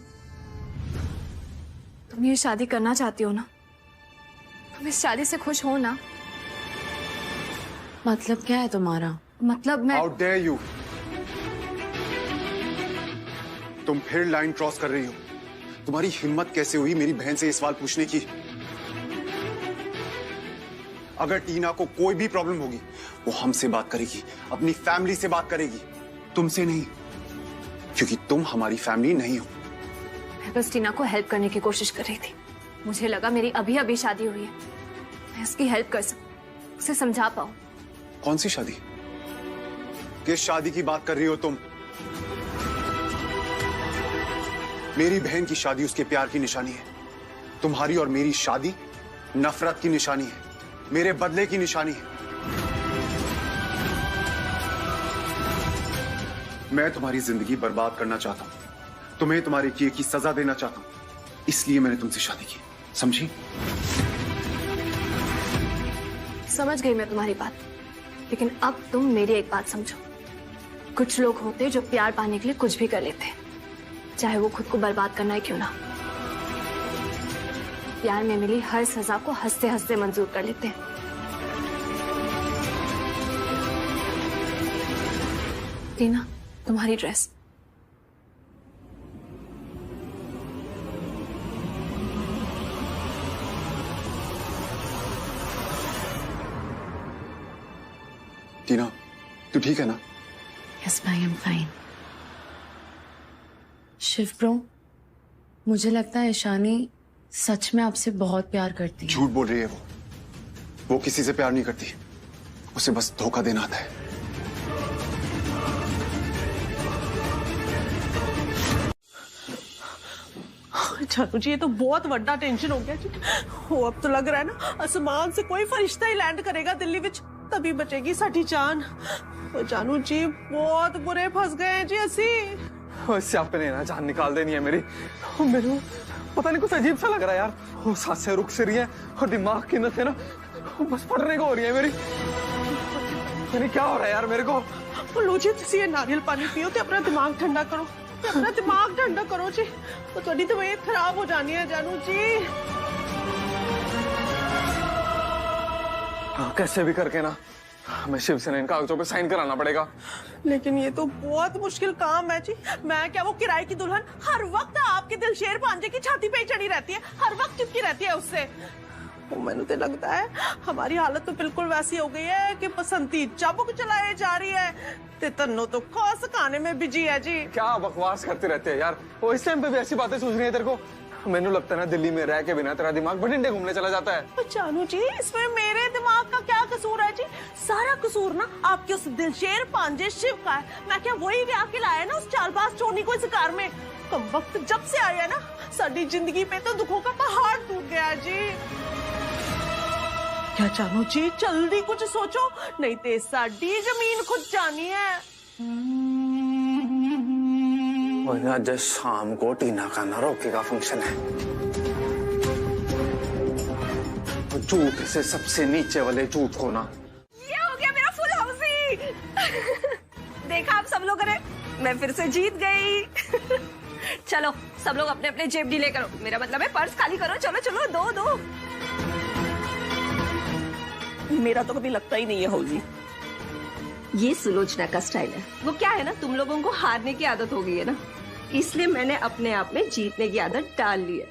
तुम ये शादी करना चाहती हो ना? तुम इस शादी से खुश हो ना? मतलब क्या है तुम्हारा? मतलब मैं... How dare you? तुम फिर लाइन क्रॉस कर रही हो। तुम्हारी हिम्मत कैसे हुई मेरी बहन से ये सवाल पूछने की? अगर टीना को कोई भी प्रॉब्लम होगी वो हमसे बात करेगी, अपनी फैमिली से बात करेगी, तुमसे नहीं, क्योंकि तुम हमारी फैमिली नहीं हो। मैं बस टीना को हेल्प करने की कोशिश कर रही थी। मुझे लगा मेरी अभी अभी शादी हुई है, मैं उसकी हेल्प कर सकूं, उसे समझा पाऊं। कौन सी शादी? किस शादी की बात कर रही हो तुम? मेरी बहन की शादी उसके प्यार की निशानी है। तुम्हारी और मेरी शादी नफरत की निशानी है, मेरे बदले की निशानी है। मैं तुम्हारी जिंदगी बर्बाद करना चाहता हूं, तुम्हें तुम्हारे किए की सजा देना चाहता हूं, इसलिए मैंने तुमसे शादी की, समझी? समझ गई मैं तुम्हारी बात, लेकिन अब तुम मेरी एक बात समझो। कुछ लोग होते जो प्यार पाने के लिए कुछ भी कर लेते, चाहे वो खुद को बर्बाद करना है क्यों ना। प्यार में मिली हर सजा को हंसते हंसते मंजूर कर लेते हैं। टीना, तुम्हारी ड्रेस। टीना, तू ठीक है ना? यस भाई, I am fine. Shiv bro, मुझे लगता है ईशानी सच में आपसे बहुत प्यार करती है। झूठ बोल रही है वो किसी से प्यार नहीं करती, उसे बस धोखा देना आता है। जानू जी, ये तो बहुत बड़ा टेंशन हो गया जी। वो अब तो लग रहा है ना आसमान से कोई फरिश्ता ही लैंड करेगा दिल्ली विच, तभी बचेगी साडी जान। जानू जी बहुत बुरे फंस गए हैं जी असी। स्यापे ने ना जान निकाल देनी है मेरी। मेरे पता नहीं कुछ अजीब सा लग रहा है यार। वो सांसें रुक से रही है और दिमाग की नसें ना बस फटने को हो रही है मेरी। क्या हो रहा है यार मेरे को? लो जी, तुसी ये नारियल पानी पियो ते अपना दिमाग ठंडा करो, अपना दिमाग ठंडा करो जी, तो थोड़ी तबीयत खराब हो जानी है जानू जी। कैसे भी करके ना हमें शिव से इन कागजों पे साइन कराना पड़ेगा। लेकिन ये तो बहुत मुश्किल काम है जी। मैं क्या वो किराए की दुल्हन हर वक्त आपके दिलशेर भांजे की छाती पे ही चढ़ी रहती है, हर वक्त चिपकी रहती है उससे। मैंने तो लगता है हमारी हालत तो बिल्कुल वैसी हो गई है कि बसंती चाबुक चलाए जा रही है ते तन्नो तो खास खाने में बिजी है जी। क्या बकवास करते रहते हैं यार, वो इस टाइम पे भी ऐसी बातें सोच रही है तेरे को? मैंने लगता है ना दिल्ली में रह के बिना तेरा दिमाग बठिंडे घूमने चला जाता है। जानू जी, इसमें मेरे दिमाग का क्या कसूर है जी? सारा कसूर ना आपके उस दिलशेर भांजे शिव का है। मैं क्या वही ब्याह के लाया ना उस चालबाज चोनी को इस कार में। कम वक्त जब से आया ना साडी जिंदगी पे तो दुखों का पहाड़ टूट गया जी। क्या जानू जी, जल्दी कुछ सोचो, नहीं तो साडी जमीन खुद जानी है। आज शाम को टीना का ना रोके का फंक्शन है। झूठ से सबसे नीचे वाले झूठ को ना। ये हो गया मेरा फुल हाउसी। देखा आप सब लोग, अरे मैं फिर से जीत गई। चलो सब लोग अपने अपने जेब ढीले करो, मेरा मतलब है पर्स खाली करो। चलो चलो, दो दो। मेरा तो कभी लगता ही नहीं है हौजी। ये सुलोचना का स्टाइल है। वो क्या है ना, तुम लोगों को हारने की आदत हो गई है ना, इसलिए मैंने अपने आप में जीतने की आदत डाल ली है।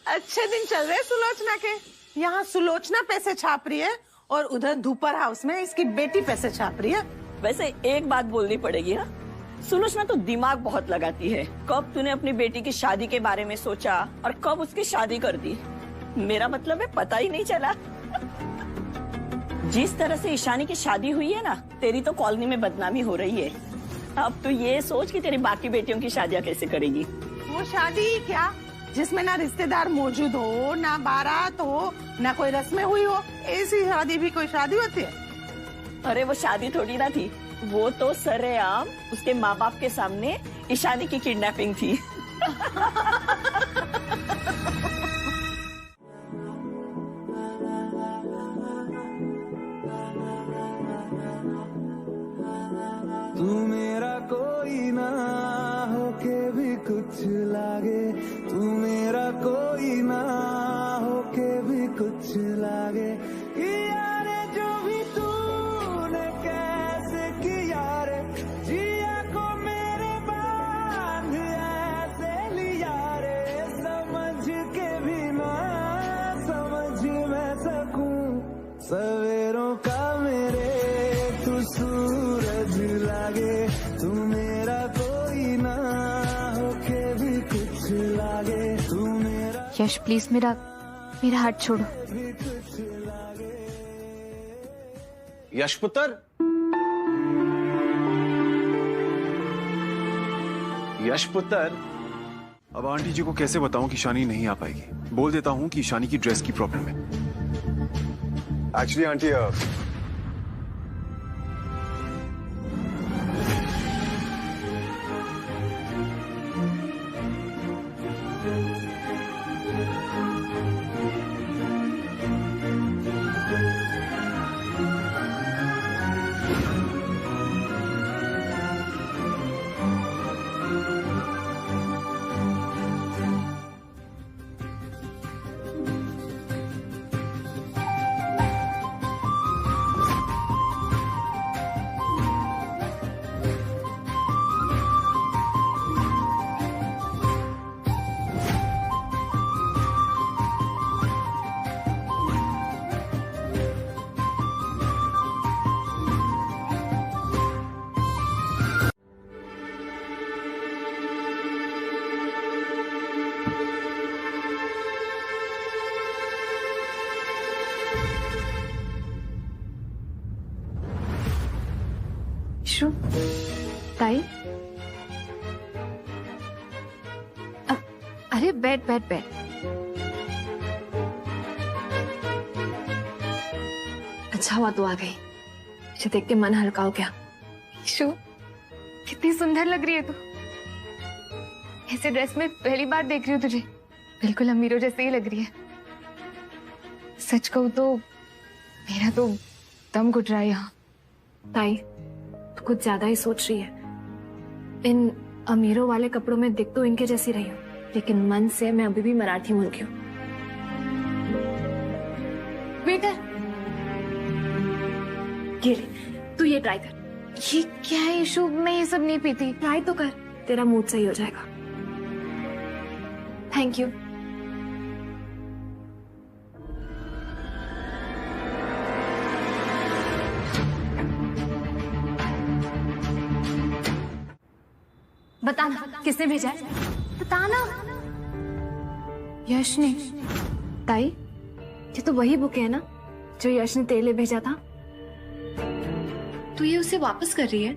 अच्छे दिन चल रहे सुलोचना के। यहाँ सुलोचना पैसे छाप रही है और उधर धूपर हाउस में इसकी बेटी पैसे छाप रही है। वैसे एक बात बोलनी पड़ेगी ना, सुलोचना तो दिमाग बहुत लगाती है। कब तूने अपनी बेटी की शादी के बारे में सोचा और कब उसकी शादी कर दी, मेरा मतलब है पता ही नहीं चला। जिस तरह से ईशानी की शादी हुई है ना, तेरी तो कॉलोनी में बदनामी हो रही है। अब तो ये सोच कि तेरी बाकी बेटियों की शादियां कैसे करेगी। वो शादी क्या जिसमें ना रिश्तेदार मौजूद हो, ना बारात हो, ना कोई रस्में हुई हो, ऐसी शादी भी कोई शादी होती है? अरे वो शादी थोड़ी ना थी, वो तो सरेआम उसके माँ बाप के सामने ईशानी की किडनैपिंग थी। तू मेरा कोई ना होके भी कुछ लागे, तू मेरा कोई ना होके भी कुछ लागे। यारे जो भी तूने कैसे किया रे, जिया को मेरे बांध ऐसे लिया रे, समझ के भी ना समझ मैं सकूं सवेरों का मेरे तू सूरज लागे, तू मेरा कोई ना होके भी कुछ लागे, तू मेरा। यश प्लीज मेरा मेरा हाथ छोड़ो। यशपुत्र, यशपुत्र। अब आंटी जी को कैसे बताऊं कि ईशानी नहीं आ पाएगी? बोल देता हूं कि ईशानी की ड्रेस की प्रॉब्लम है। एक्चुअली आंटी ताई, अरे बैठ बैठ बैठ। अच्छा हुआ तू आ गई, मुझे देख के मन हल्का हो गया। ईशु, कितनी सुंदर लग रही है तू। ऐसे ड्रेस में पहली बार देख रही हूँ तुझे, बिल्कुल अमीरों जैसे ही लग रही है। सच कहूँ तो मेरा तो दम घुट रहा है यहाँ। ताई, तू कुछ ज्यादा ही सोच रही है। इन अमीरों वाले कपड़ों में दिख तो इनके जैसी रही हूँ, लेकिन मन से मैं अभी भी मराठी मुल्की हूँ। वेटर, ये ले, तू ये ट्राई कर। ये क्या है ईशु, मैं ये सब नहीं पीती। ट्राई तो कर, तेरा मूड सही हो जाएगा। Thank you. बताना किसने भेजा है? बताना। यश ने। ताई, ये तो वही बुक है ना जो यश ने तेरे लिए भेजा था? तू ये उसे वापस कर रही है?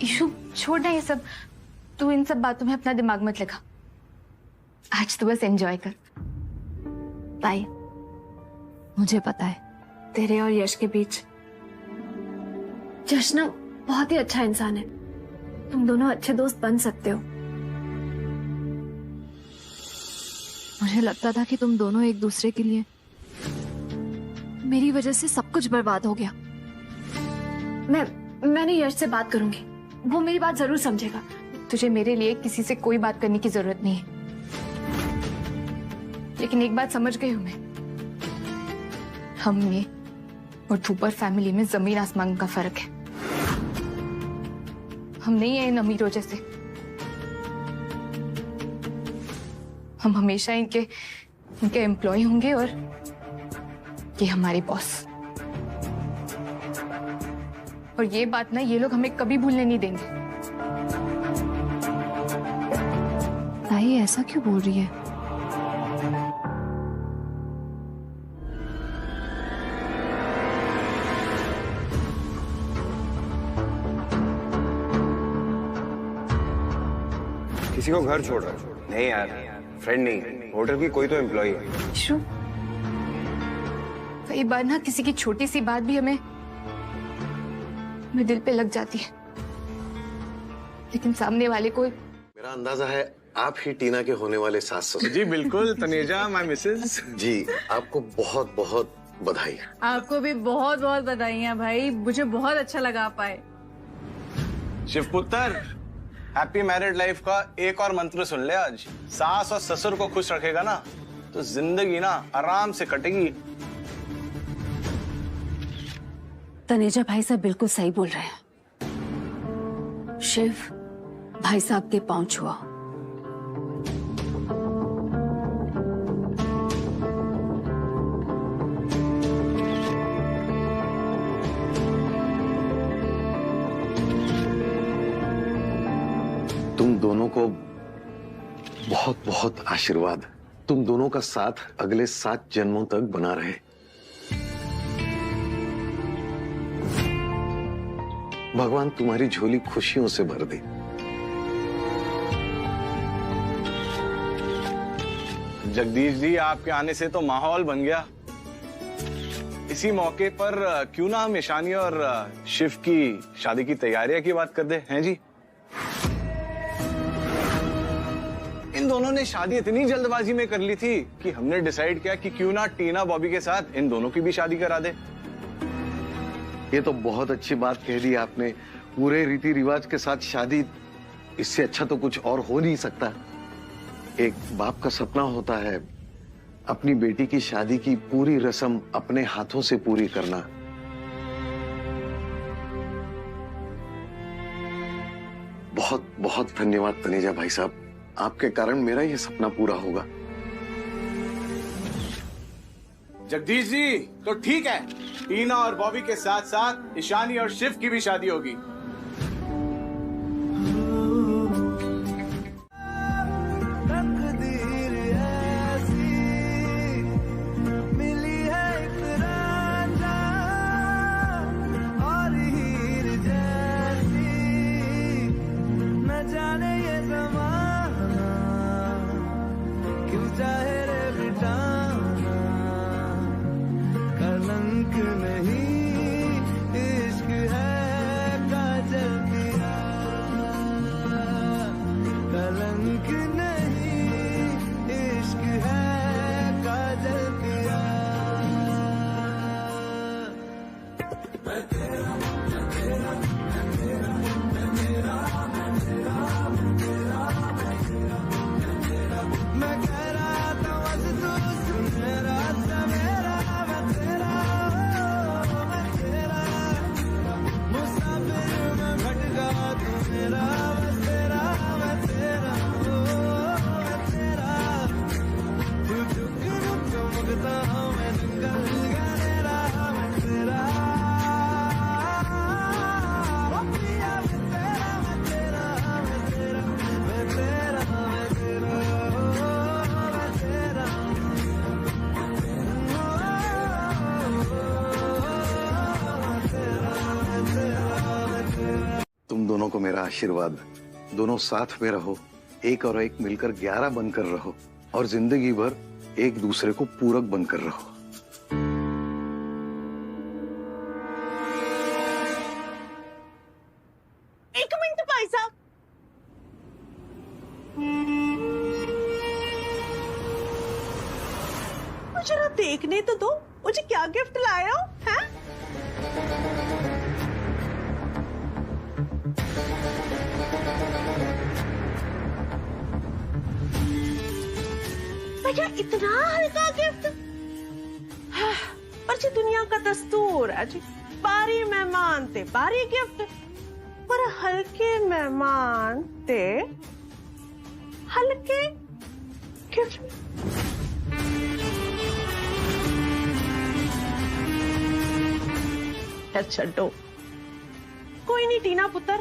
ईशु, छोड़ ना ये सब। तू इन सब बातों में अपना दिमाग मत लगा। आज तो बस एंजॉय कर। ताई, मुझे पता है तेरे और यश के बीच, यश ना बहुत ही अच्छा इंसान है। तुम दोनों अच्छे दोस्त बन सकते हो। मुझे लगता था कि तुम दोनों एक दूसरे के लिए, मेरी वजह से सब कुछ बर्बाद हो गया। मैंने यश से बात करूंगी, वो मेरी बात जरूर समझेगा। तुझे मेरे लिए किसी से कोई बात करने की जरूरत नहीं है। लेकिन एक बात समझ गई हूं मैं, हम में और धूपर फैमिली में जमीन आसमान का फर्क है। हम नहीं है इन अमीरों जैसे। हम हमेशा इनके एम्प्लॉय होंगे और ये हमारे बॉस। और ये बात ना ये लोग हमें कभी भूलने नहीं देंगे। ताई, ऐसा क्यों बोल रही है? किसी को घर छोड़ रहा है? नहीं यार, फ्रेंड नहीं, होटल की कोई तो एम्प्लॉय है। शू, कई बार ना किसी की छोटी सी बात भी हमें दिल पे लग जाती है, लेकिन सामने वाले को। मेरा अंदाजा है आप ही टीना के होने वाले सास ससुर। जी बिल्कुल, तनेजा माय मिसेस। जी, आपको बहुत बहुत बधाई। आपको भी बहुत बहुत बधाइयाँ भाई, मुझे बहुत अच्छा लगा आप आए। शिवपुत्र, हैप्पी मैरिड लाइफ का एक और मंत्र सुन ले आज। सास और ससुर को खुश रखेगा ना तो जिंदगी ना आराम से कटेगी। तनेजा भाई साहब बिल्कुल सही बोल रहे हैं। शिव, भाई साहब के पांव छुआ। तुम दोनों को बहुत बहुत आशीर्वाद। तुम दोनों का साथ अगले 7 जन्मों तक बना रहे। भगवान तुम्हारी झोली खुशियों से भर दे। जगदीश जी, आपके आने से तो माहौल बन गया। इसी मौके पर क्यों ना हम ईशानी और शिव की शादी की तैयारियां की बात कर दे, हैं जी? इन दोनों ने शादी इतनी जल्दबाजी में कर ली थी कि हमने डिसाइड किया कि क्यों ना टीना बॉबी के साथ इन दोनों की भी शादी करा दे। ये तो बहुत अच्छी बात कह दी आपने। पूरे रीति रिवाज के साथ शादी, इससे अच्छा तो कुछ और हो नहीं सकता। एक बाप का सपना होता है अपनी बेटी की शादी की पूरी रस्म अपने हाथों से पूरी करना। बहुत बहुत धन्यवाद तनेजा भाई साहब, आपके कारण मेरा ये सपना पूरा होगा। जगदीश जी, तो ठीक है, टीना और बॉबी के साथ साथ ईशानी और शिव की भी शादी होगी। को मेरा आशीर्वाद। दोनों साथ में रहो, एक और एक मिलकर 11 बनकर रहो और जिंदगी भर एक दूसरे को पूरक बनकर रहो। एक मिनट भाई साहब, मुझे जरा देखने तो दो, मुझे क्या गिफ्ट लाए हो? हैं? भैया इतना हल्का गिफ्ट? पर जी दुनिया का दस्तूर है जी, बारी मेहमान ते बारी गिफ्ट, पर हल्के मेहमान ते हल्के गिफ्ट। छड्डो, कोई नहीं टीना पुत्र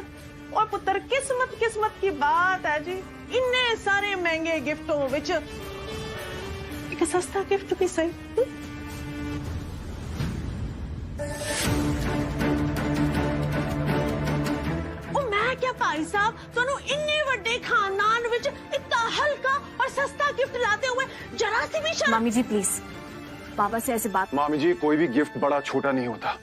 और पुत्र, किस्मत किस्मत की बात है जी। इन्ने सारे महंगे गिफ्टों विच एक सस्ता गिफ्ट भी सही। ओ मैं क्या भाई साहब, दोनों इन्ने वड्डे खानदान विच इतना हल्का और सस्ता गिफ्ट लाते हुए जरा सी भी शर्म। मामी जी प्लीज, पापा से ऐसे बात। मामी जी, कोई भी गिफ्ट बड़ा छोटा नहीं होता।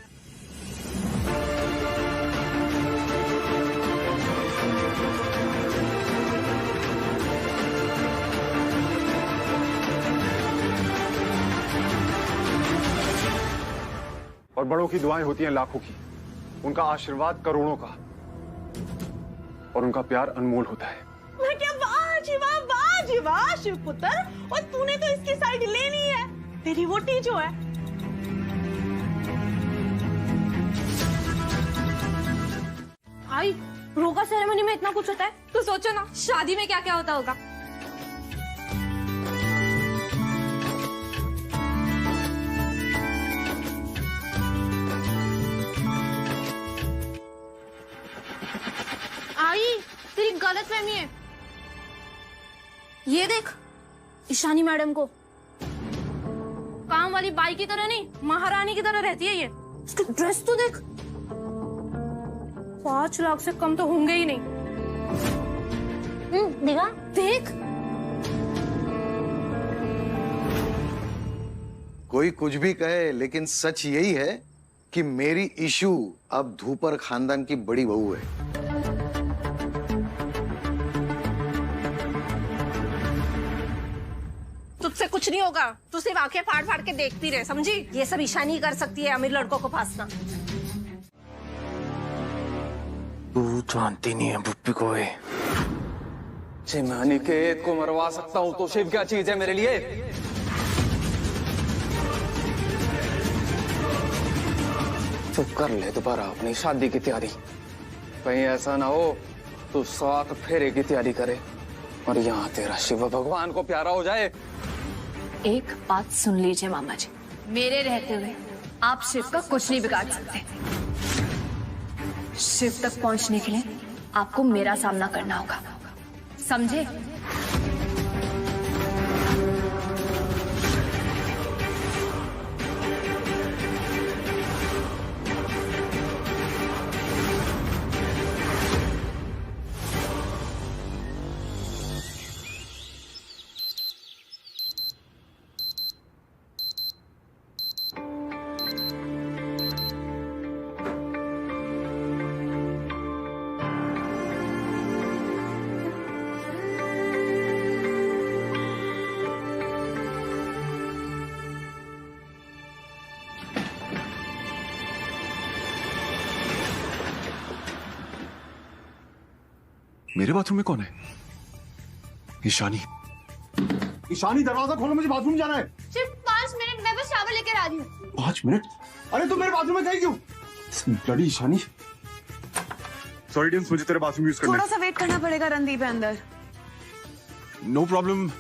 और बड़ों की दुआएं होती हैं लाखों की, उनका आशीर्वाद करोड़ों का, और उनका प्यार अनमोल होता है। मैं क्या, वाह जी वाह, वाह जी वाह शिव पुत्र, और तूने तो इसकी साइड लेनी है, तेरी वोटी जो है। आई रोका सेरेमनी में इतना कुछ होता है, तो सोचो ना शादी में क्या क्या होता होगा। आई तेरी गलतफहमी है, ये देख ईशानी मैडम को। काम वाली बाई की तरह नहीं, महारानी की तरह रहती है ये। इसकी ड्रेस तो देख, 5 लाख से कम तो होंगे ही नहीं। देखा, देख। कोई कुछ भी कहे, लेकिन सच यही है कि मेरी इशू अब धूपर खानदान की बड़ी बहू है। तुझसे कुछ नहीं होगा, तू सिर्फ आंखें फाड़ फाड़ के देखती रहे, समझी? ये सब ईशानी ही कर सकती है अमीर लड़कों को फांसना। तू जानती नहीं है बुप्पी को। मैं अनिकेत को मरवा सकता हूँ तो शिव क्या चीज है मेरे लिए? तो कर ले दोबारा अपनी शादी की तैयारी। कहीं ऐसा ना हो तू 7 फेरे की तैयारी करे और यहाँ तेरा शिव भगवान को प्यारा हो जाए। एक बात सुन लीजिए मामा जी, मेरे रहते हुए आप शिव का कुछ नहीं बिगाड़ सकते। शिव तक पहुंचने के लिए आपको मेरा सामना करना होगा, समझे? मेरे बाथरूम में कौन है? ईशानी। ईशानी दरवाजा खोलो, मुझे बाथरूम जाना है। सिर्फ 5 मिनट, मैं बस शावर लेकर आ रही हूँ। 5 मिनट? अरे तुम मेरे बाथरूम में गई क्यों? लड़ी ईशानी। सॉरी डिम्स, मुझे तेरे बाथरूम यूज करना है। थोड़ा सा वेट करना पड़ेगा, रणदीप है अंदर। No problem.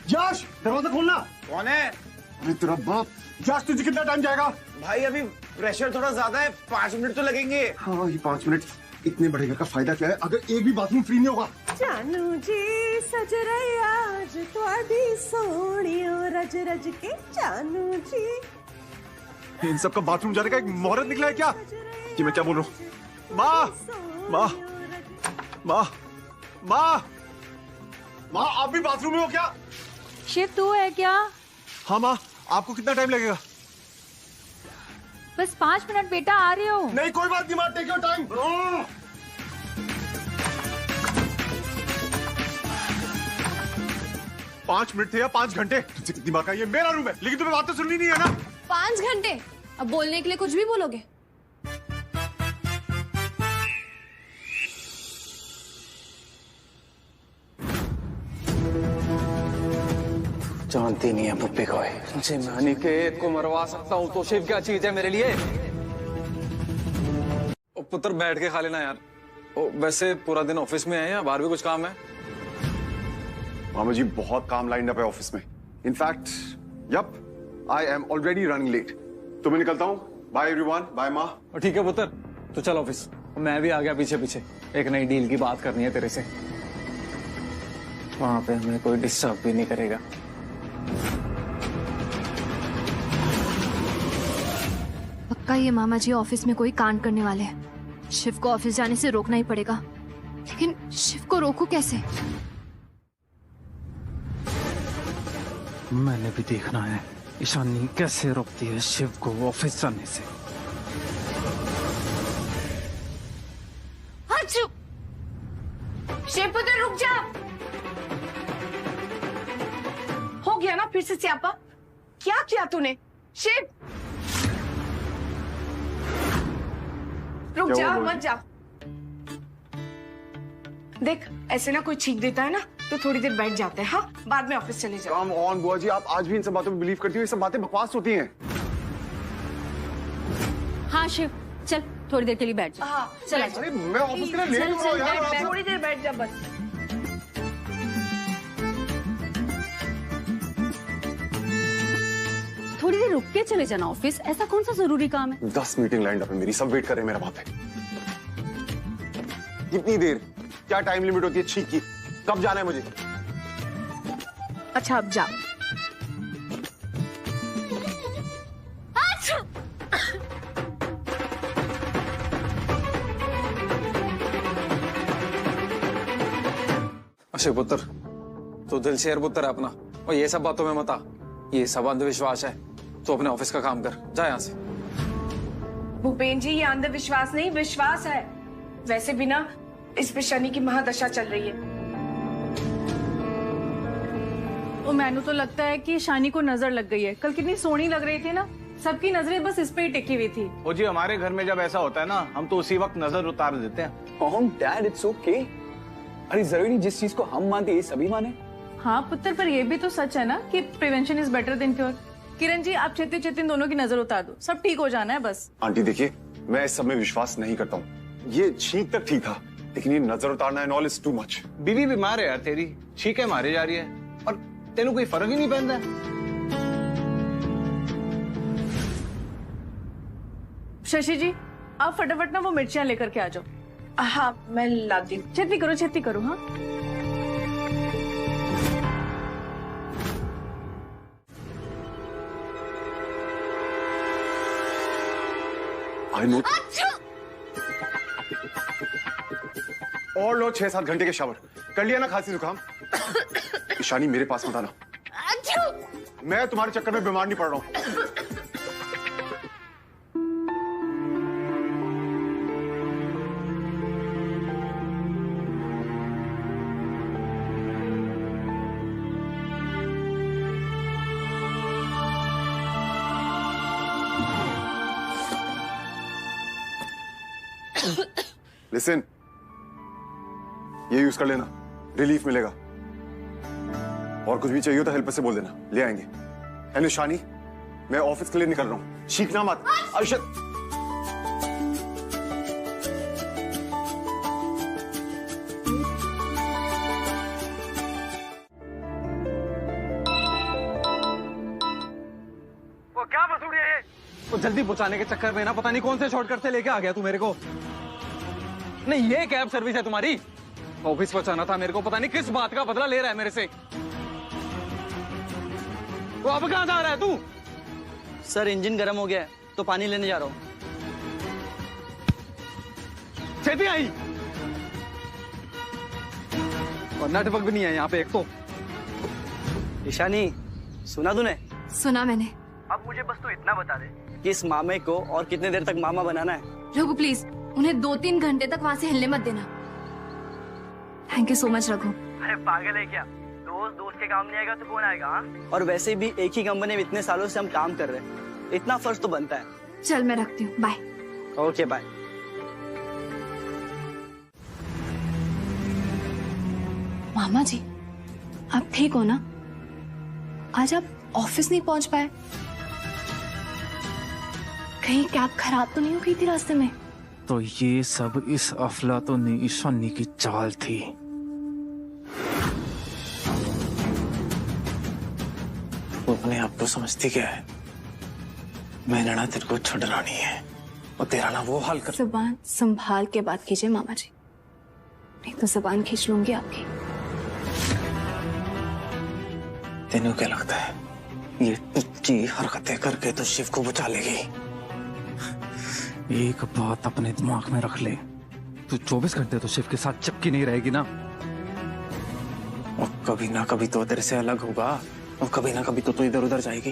यश, दरवाजा खोलना। कौन है? अरे तेरा बाप। यश, तुझे कितना टाइम जाएगा? भाई अभी प्रेशर थोड़ा ज्यादा है, 5 मिनट तो लगेंगे। हाँ, ये 5 मिनट। इतने बड़े घर का फायदा क्या है अगर एक भी बाथरूम फ्री नहीं होगा? जानू जी सज रही आज थोड़ी सोनियो रज रज के। जानू जी, इन सब का बाथरूम जाने का एक मुहूर्त निकला है क्या? कि मैं क्या बोल रहा हूँ? माँ, माँ, माँ, माँ, माँ, आप भी बाथरूम में हो क्या? शिव तू है क्या? हाँ माँ, आपको कितना टाइम लगेगा? बस 5 मिनट बेटा, आ रही हो। नहीं, कोई बात नहीं माँ, टेक योर टाइम। 5 मिनट थे या 5 घंटे? तुझे कितनी बार कहा ये मेरा रूम है, लेकिन तुम्हें बात तो सुननी नहीं है ना? 5 घंटे? अब बोलने के लिए कुछ भी बोलोगे? जानती नहीं है बुप्पी को। मैं अनिकेत को मरवा सकता हूँ तो शिव क्या चीज है मेरे लिए? ओ पुत्र, बैठ के खा लेना यार। ओ वैसे पूरा दिन ऑफिस में है या बाहर भी कुछ काम है? मामा जी, बहुत काम लाइन अप है ऑफिस में। In fact, yup, I am already running late. तो मैं निकलता हूँ। बाय एवरीवन, बाय माँ। ठीक है पुत्र, तो चल ऑफिस। मैं भी आ गया पीछे पीछे। एक नई डील की बात करनी है तेरे से। वहां पे हमें कोई डिस्टर्ब भी नहीं करेगा। पक्का ये मामा जी ऑफिस में कोई कांड करने वाले हैं। शिव को ऑफिस जाने से रोकना ही पड़ेगा, लेकिन शिव को रोकूं कैसे? मैंने भी देखना है ईशानी कैसे रोकती है शिव को ऑफिस जाने से। शिव पुत्र रुक जा। हो गया ना फिर से स्यापा? क्या किया तूने? शिव रुक जा, मत जा। देख, ऐसे ना कोई छींक देता है ना तो थोड़ी देर बैठ जाते हैं। हाँ, बाद में ऑफिस चले जाओ। कम ऑन बुआ जी, आप आज भी इन सब बातों में बिलीव करती हो? ये सब बातें बकवास होती हैं। हाँ शिव, चल थोड़ी देर के लिए बैठ जा। हाँ, चल। अरे मैं ऑफिस के लिए लेट हो रहा हूँ यार। थोड़ी देर बैठ जा बस। थोड़ी देर रुक के चले जाना ऑफिस, ऐसा कौन सा जरूरी काम है? 10 मीटिंग लाइन अप है मेरी, सब वेट कर रहे हैं मेरा वहां पे। कितनी देर? क्या टाइम लिमिट होती है छींक की? कब जाना है मुझे? अच्छा अब जा। अशे पुत्र, तो दिल शेर पुत्र है अपना, और ये सब बातों में मत आ। ये सब अंधविश्वास है। तो अपने ऑफिस का काम कर, जा यहाँ से। भूपेन जी, ये अंधविश्वास नहीं, विश्वास है। वैसे भी ना इस पे शनि की महादशा चल रही है। और मैनू तो लगता है कि शानी को नजर लग गई है। कल कितनी सोहनी लग रही थी ना, सबकी नजरें बस इस पे ही टिकी हुई थी। ओ जी, हमारे घर में जब ऐसा होता है ना, हम तो उसी वक्त नजर उतार देते हैं। Mom, dad, it's okay. अरे जरूरी नहीं जिस चीज को हम मानते ये सभी माने। हाँ पुत्र, पर ये भी तो सच है ना कि prevention is better than cure. Kiran ji, आप छेती छेती इन दोनों की नजर उतार दो, सब ठीक हो जाना है बस। आंटी देखिए, मैं इस सब में विश्वास नहीं करता हूँ। ये छींक तक ठीक था, लेकिन ये नजर उतारना and all is too much. बीवी बीमार है यार तेरी, छींकें मारी जा रही है और तेनू कोई फर्क ही नहीं पड़ता। शशि जी, आप फटाफट ना वो मिर्चियां लेकर के आ जाओ। हाँ मैं लाती हूँ। छेती करो हाँ। I know. और लो 6-7 घंटे के शावर कर लिया ना, खांसी जुकाम। ईशानी मेरे पास मत आना, मैं तुम्हारे चक्कर में बीमार नहीं पड़ रहा हूं। लिसन, ये यूज कर लेना, रिलीफ मिलेगा। और कुछ भी चाहिए हो तो हेल्पर से बोल देना, ले आएंगे। एंड शानी, मैं ऑफिस के लिए निकल रहा हूं, चीखना मत। अर्शद, वो क्या बसूड़ी है ये? वो जल्दी पहुंचाने के चक्कर में ना पता नहीं कौन से शॉर्टकट से लेके आ गया तू मेरे को। नहीं, ये कैब सर्विस है तुम्हारी? ऑफिस पहुंचाना था मेरे को, पता नहीं किस बात का बदला ले रहा है मेरे से। वो अब कहां जा रहा है तू? सर इंजन गर्म हो गया है तो पानी लेने जा रहा हूँ। छेती आई, और नेटवर्क भी नहीं है यहाँ पे एक तो। ईशानी, सुना तूने? सुना मैंने। अब मुझे बस तू इतना बता दे कि इस मामे को और कितने देर तक मामा बनाना है? रघु प्लीज, उन्हें 2-3 घंटे तक वहां से हिलने मत देना। Thank you so much Raghu. अरे पागल है क्या? दोस्त के काम नहीं आएगा तो कौन आएगा? हाँ? और वैसे भी एक ही कंपनी में इतने सालों से हम काम कर रहे हैं, इतना फर्ज तो बनता है। चल मैं रखती हूँ, बाय। Okay bye. मामा जी, आप ठीक हो ना? आज आप ऑफिस नहीं पहुंच पाए? कहीं कैब खराब तो नहीं हो गई थी रास्ते में? तो ये सब इस अफलातुन ईशानी की चाल थी। वो अपने आप को समझती क्या है? मैंने ना तेरे को छुड़ना नहीं है, और तेरा ना वो हाल कर। जुबान संभाल के बात कीजिए मामा जी, नहीं तो जुबान खींच लूंगी आपकी। तेनू क्या लगता है ये टुच्ची हरकतें करके तो शिव को बचा लेगी? एक बात अपने दिमाग में रख ले, तू 24 घंटे तो शिव के साथ चिपकी नहीं रहेगी ना। और कभी ना कभी तो तेरे से अलग होगा, और कभी ना कभी तो इधर उधर जाएगी।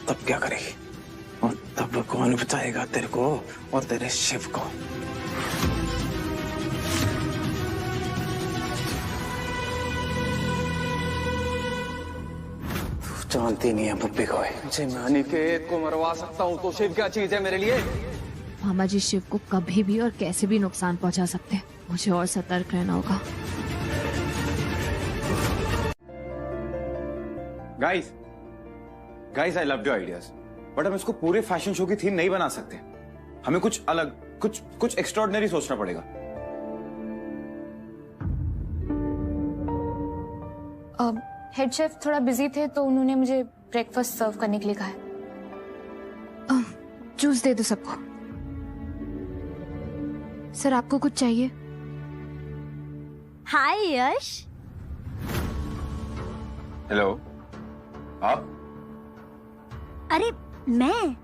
तब क्या करेगी? और तब कौन बचाएगा तेरे को और तेरे शिव को? तू जानती नहीं है बुब्बी को। मैं अनिकेत को मरवा सकता हूँ तो शिव क्या चीज है मेरे लिए? मामा जी शिव को कभी भी और कैसे भी नुकसान पहुंचा सकते हैं, मुझे और सतर्क रहना होगा। Guys I love your ideas, but हम इसको पूरे फैशन शो की थीम नहीं बना सकते। हमें कुछ अलग, कुछ एक्स्ट्राऑर्डिनरी सोचना पड़ेगा। हेड शेफ थोड़ा बिजी थे तो उन्होंने मुझे ब्रेकफास्ट सर्व करने के लिए कहा है। जूस दे दो सबको। सर आपको कुछ चाहिए? हाय यश। हेलो, आप? अरे मैं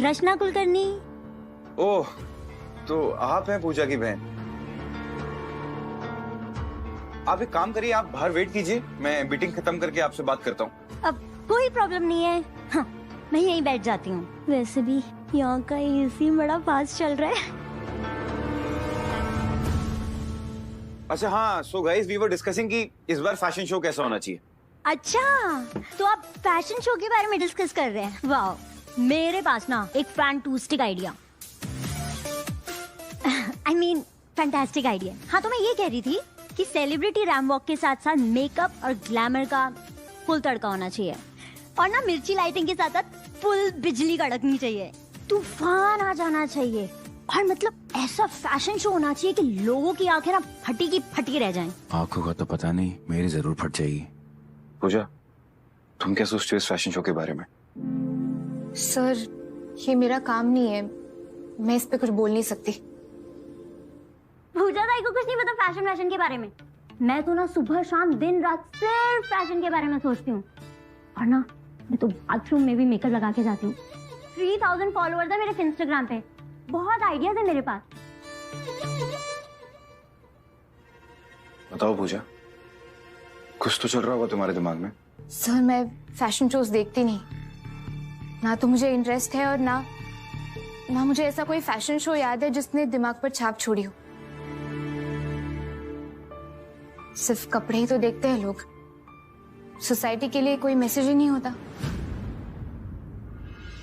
रचना कुलकर्णी। ओह, तो आप हैं पूजा की बहन। आप एक काम करिए, आप बाहर वेट कीजिए, मैं मीटिंग खत्म करके आपसे बात करता हूँ। अब कोई प्रॉब्लम नहीं है। हाँ, मैं यहीं बैठ जाती हूँ। वैसे भी यहाँ का एसी बड़ा फास्ट चल रहा है। अच्छा हाँ, so guys we were discussing कि इस बार फैशन शो कैसा होना चाहिए। अच्छा, तो आप फैशन शो के बारे में डिस्कस कर रहे हैं। वाह, मेरे पास ना एक fantastic idea. I mean, fantastic idea. हाँ, तो मैं ये कह रही थी कि सेलिब्रिटी रैम वॉक के साथ साथ मेकअप और ग्लैमर का फुल तड़का होना चाहिए, और ना मिर्ची लाइटिंग के साथ साथ फुल बिजली कड़कनी चाहिए, तूफान आ जाना चाहिए, और मतलब ऐसा फैशन शो होना चाहिए कि लोगों की आंखें ना फटी की फटी रह जाएं। आंखों का तो पता नहीं, मेरी जरूर फट जाएगी। पूजा, तुम क्या सोचते हो इस फैशन शो के बारे में? सर, ये मेरा काम नहीं है, मैं इस पे कुछ बोल नहीं सकती। पूजा दाई को कुछ नहीं पता फैशन के बारे में। मैं तो ना सुबह शाम दिन रात सिर्फ फैशन के बारे में सोचती हूँ, और ना मैं तो बाथरूम में भी मेकअप लगा के जाती हूँ। 3000 फॉलोअर्स है मेरे इंस्टाग्राम पे, बहुत आइडियाज है मेरे पास। बताओ पूजा, कुछ तो चल रहा होगा तुम्हारे दिमाग में। सर, मैं फैशन शोज देखती नहीं, ना तो मुझे इंटरेस्ट है, और ना मुझे ऐसा कोई फैशन शो याद है जिसने दिमाग पर छाप छोड़ी हो। सिर्फ कपड़े ही तो देखते हैं लोग, सोसाइटी के लिए कोई मैसेज ही नहीं होता।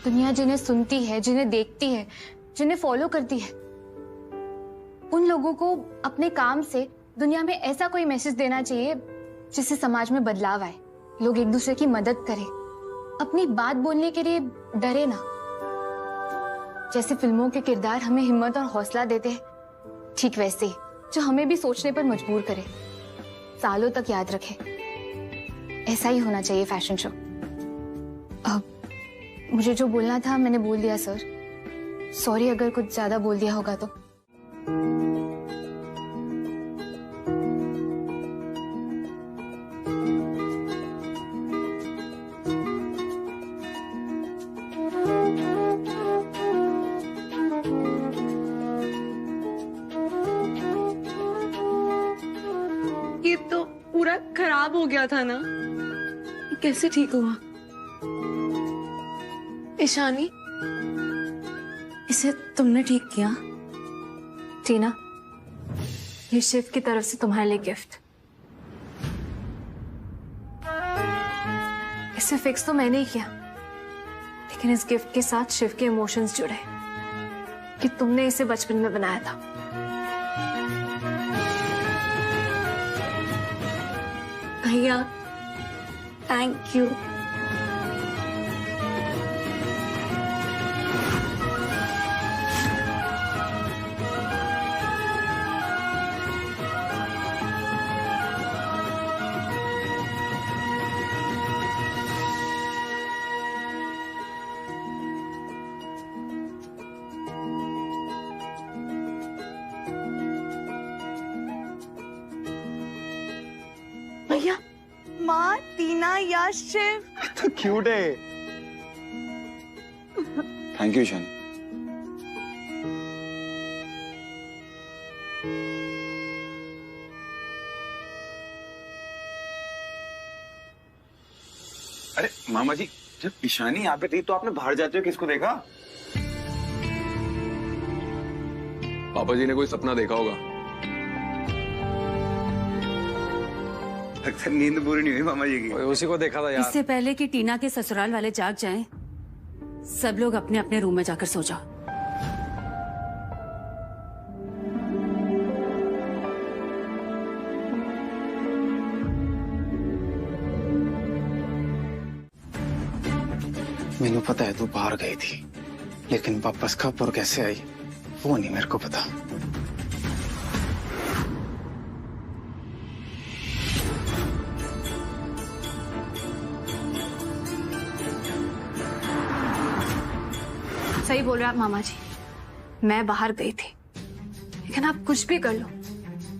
दुनिया जिन्हें सुनती है, जिन्हें देखती है, जिन्हें फॉलो करती है, उन लोगों को अपने काम से दुनिया में ऐसा कोई मैसेज देना चाहिए जिससे समाज में बदलाव आए, लोग एक दूसरे की मदद करें, अपनी बात बोलने के लिए डरे ना। जैसे फिल्मों के किरदार हमें हिम्मत और हौसला देते हैं, ठीक वैसे ही जो हमें भी सोचने पर मजबूर करे, सालों तक याद रखे। ऐसा ही होना चाहिए फैशन शो। अब मुझे जो बोलना था मैंने बोल दिया सर। सॉरी अगर कुछ ज्यादा बोल दिया होगा तो। ये तो पूरा खराब हो गया था ना, कैसे ठीक हुआ? ईशानी, इसे तुमने ठीक किया? टीना, ये शिव की तरफ से तुम्हारे लिए गिफ्ट। इसे फिक्स तो मैंने ही किया, लेकिन इस गिफ्ट के साथ शिव के इमोशंस जुड़े कि तुमने इसे बचपन में बनाया था। भैया, थैंक यू। भैया, माँ, टीना या शिव। तो क्यूट है। Thank you Ishaan. अरे मामा जी, जब ईशानी यहाँ पे थी तो आपने बाहर जाते हुए किसको देखा? पापा जी ने कोई सपना देखा होगा। अक्सर नींद पूरी नहीं हुई मामा जी की। उसी को देखा था यार। इससे पहले कि टीना के ससुराल वाले जाग जाएं, सब लोग अपने अपने रूम में जाकर सो जाओ। मैंने पता है तू बाहर गई थी, लेकिन वापस कब और कैसे आई वो नहीं मेरे को पता। सही बोल रहे आप मामा जी, मैं बाहर गई थी, लेकिन आप कुछ भी कर लो,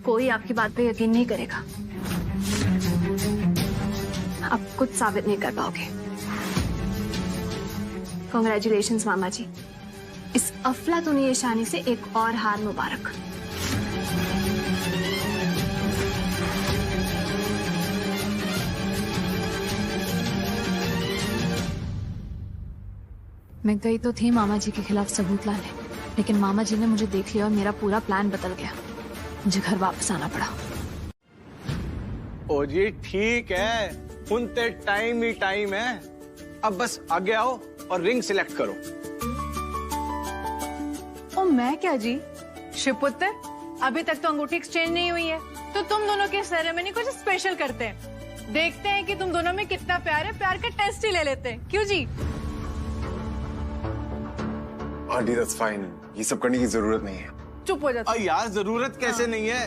कोई आपकी बात पे यकीन नहीं करेगा। आप कुछ साबित नहीं कर पाओगे। कांग्रेचुलेशंस मामा जी, इस अफलातूनी ईशानी से एक और हार मुबारक। मैं गई तो थी मामा जी के खिलाफ सबूत लाने, लेकिन मामा जी ने मुझे देख लिया और मेरा पूरा प्लान बदल गया। मुझे घर वापस आना पड़ा। ओ जी ठीक है, उनते टाइम ही टाइम है। अब बस आगे आओ और रिंग सिलेक्ट करो। ओ मैं क्या जी, शिवपुत्र, अभी तक तो अंगूठी एक्सचेंज नहीं हुई है, तो तुम दोनों के सेरेमनी कुछ स्पेशल करते हैं। देखते हैं कि तुम दोनों में कितना प्यार है, प्यार का टेस्ट ही ले लेते हैं। क्यों जी? आंटी दैट्स फाइन, ये सब करने की जरूरत नहीं है। चुप हो जाओ यार, जरूरत कैसे नहीं है?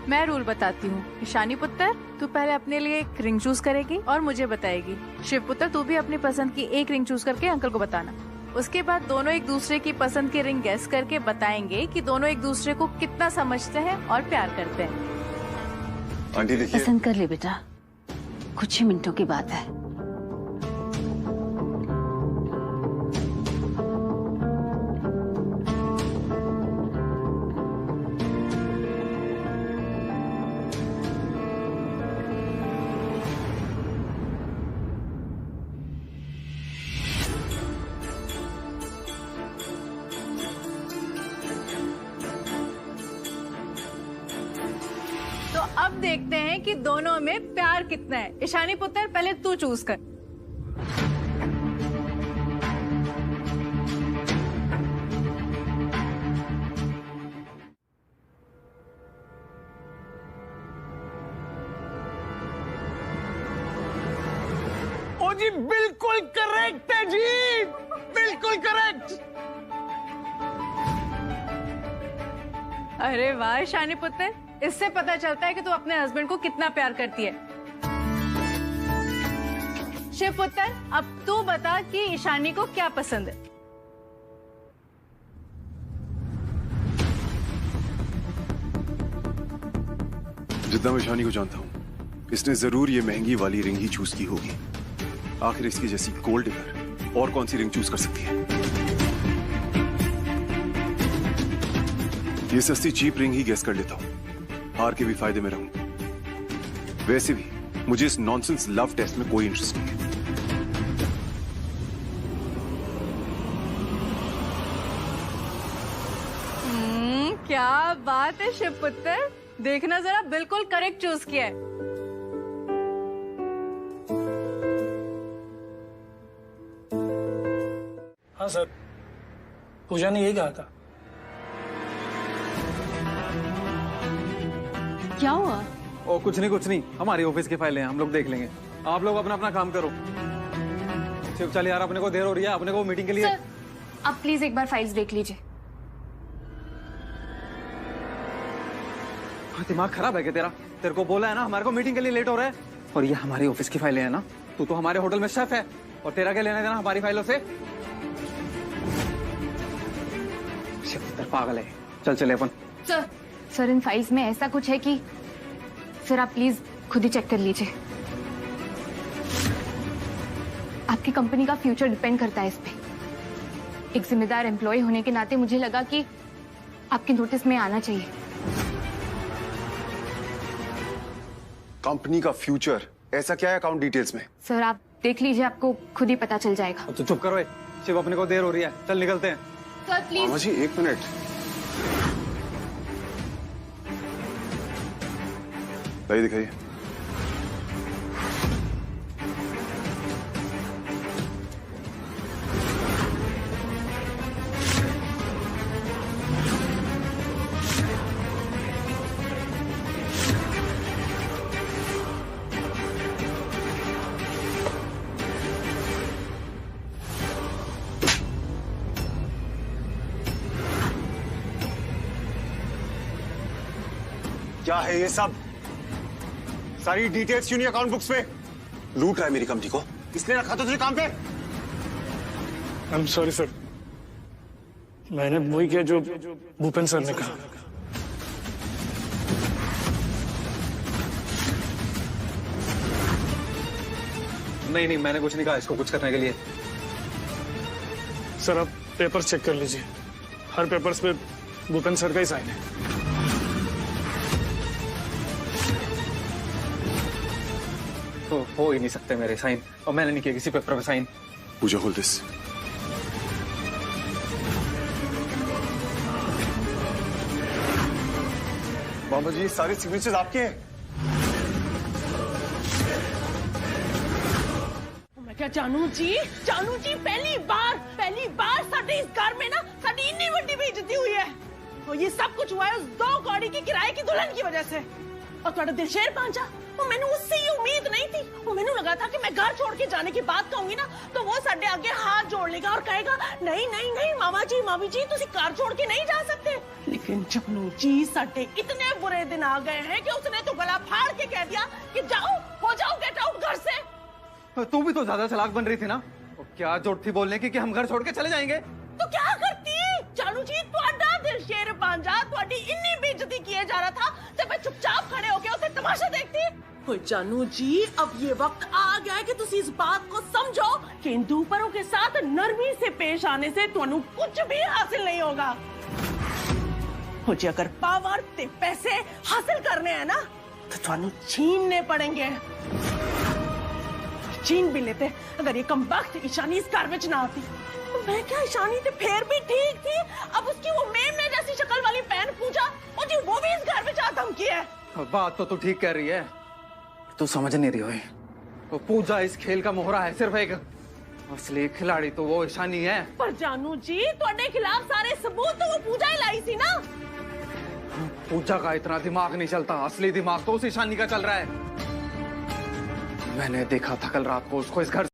मैं रूल बताती हूँ। ईशानी पुत्र, तू पहले अपने लिए एक रिंग चूज करेगी और मुझे बताएगी। शिव पुत्र, तू भी अपनी पसंद की एक रिंग चूज करके अंकल को बताना। उसके बाद दोनों एक दूसरे की पसंद की रिंग गैस करके बताएंगे कि दोनों एक दूसरे को कितना समझते हैं और प्यार करते हैं। आंटी देखिए, पसंद कर ले बेटा, कुछ ही मिनटों की बात है। तो अब देखते हैं कि दोनों में प्यार कितना है। ईशानी पुत्र, पहले तू चूज कर। ओ जी बिल्कुल करेक्ट है जी, बिल्कुल करेक्ट। अरे वाह ईशानी पुत्र, इससे पता चलता है कि तू अपने हस्बैंड को कितना प्यार करती है। शिव पुत्र, अब तू बता कि ईशानी को क्या पसंद है। जितना मैं ईशानी को जानता हूँ, इसने जरूर ये महंगी वाली रिंग ही चूज की होगी। आखिर इसकी जैसी गोल्ड डिगर और कौन सी रिंग चूज कर सकती है? ये सस्ती चीप रिंग ही गेस कर लेता हूँ, हार के भी फायदे में रहूं। वैसे भी मुझे इस नॉनसेंस लव टेस्ट में कोई इंटरेस्ट नहीं है। क्या बात है शिव पुत्र, देखना जरा, बिल्कुल करेक्ट चूज किया है। हाँ सर, पूजा ने यही कहा था। क्या हुआ? ओ कुछ नहीं, हमारी ऑफिस की फाइलें हैं, हम लोग देख लेंगे। आप लोग अपना अपना काम करो। शिव चल यार, अपने को देर हो रही है, अपने को मीटिंग के लिए। सर, आप प्लीज एक बार फाइल्स देख लीजिए। दिमाग खराब है क्या तेरा? तेरे को बोला है ना, हमारे को मीटिंग के लिए लेट हो रहा है। और ये हमारी ऑफिस की फाइलें हैं ना, तू तो हमारे होटल में शेफ है, और तेरा क्या लेना देना हमारी फाइलों से? शिव पागल है, चल चले अपन। सर इन फाइल्स में ऐसा कुछ है कि सर आप प्लीज खुद ही चेक कर लीजिए। आपकी कंपनी का फ्यूचर डिपेंड करता है इस पे। एक जिम्मेदार एम्प्लॉय होने के नाते मुझे लगा कि आपके नोटिस में आना चाहिए। कंपनी का फ्यूचर, ऐसा क्या है अकाउंट डिटेल्स में? सर आप देख लीजिए, आपको खुद ही पता चल जाएगा। तो चुप करो, शिव अपने को देर हो रही है, चल निकलते हैं। Sir please. मामा जी एक मिनट, लाइए दिखाइए। क्या है ये सब? सारी डिटेल्स क्यों नहीं अकाउंट बुक्स में? लूट रहा है मेरी कंपनी को, इसलिए रखा था तुझे काम पे? आई एम सॉरी सर, मैंने वही किया जो भूपेन सर ने कहा। नहीं नहीं, मैंने कुछ नहीं कहा इसको कुछ करने के लिए। सर आप पेपर चेक कर लीजिए, हर पेपर्स पे भूपेंद्र सर का ही साइन है। तो हो ही नहीं सकते मेरे साइन, और मैंने नहीं किया किसी पेपर पे साइन। Pooja hold this. मामा जी सारे सिग्नेचर्स आपके हैं। मैं क्या जानू जी पहली बार साडे इस घर में ना साडी इतनी बड़ी बेइज्जती हुई है। और ये सब कुछ हुआ है उस 2 कौड़ी की किराए की दुल्हन की वजह से। और तुम्हारा दिलशेर पांचा, वो मैंने उससे ये उम्मीद नहीं थी। वो मैंने लगा था कि मैं घर छोड़ के जाने की बात कहूंगी ना तो वो साडे आगे हाथ जोड़ लेगा और कहेगा नहीं नहीं नहीं मामा जी मामी जी तुसी घर छोड़ के नहीं जा सकते। लेकिन जगनू जी साडे इतने बुरे दिन आ गए हैं कि उसने तो गला फाड़ के कह दिया कि जाओ हो जाओ गेट आउट घर से। तू भी तो ज्यादा चालाक बन रही थी ना। क्या जोड़ थी बोलने की कि हम घर छोड़ के चले जाएंगे। तो क्या करती जानू जी, ਤੁਹਾਡਾ दिलशेर पांजा ਤੁਹਾਡੀ इतनी बेइज्जती किए जा रहा था तो मैं चुपचाप खड़े होके उसे तमाशा देखती। ओए जानू जी अब ये वक्त आ गया है कि तुसी इस बात को समझो कि इन दूपरों के साथ नरमी से पेश आने से ਤੁਹਾਨੂੰ कुछ भी हासिल नहीं होगा। हो जी अगर पावर ते पैसे हासिल करने हैं ना तो ਤੁਹਾਨੂੰ छीनने पड़ेंगे। छीन भी लेते अगर ये कमबख्त ईशानी इस घर में ना आती। मैं क्या ईशानी तो फिर भी ठीक थी। अब उसकी वो मेमने जैसी शक्ल वाली बहन पूजा जी वो भी इस घर में जा धमकी है। बात तो तू ठीक कह रही है, तू समझ नहीं रही है। तो पूजा इस खेल का मोहरा है, सिर्फ एक असली खिलाड़ी तो वो ईशानी है। पर जानू जी तुम्हारे खिलाफ सारे सबूत तो वो पूजा ही लाई थी ना। पूजा का इतना दिमाग नहीं चलता, असली दिमाग तो उस ईशानी का चल रहा है। मैंने देखा था कल रात को उसको इस घर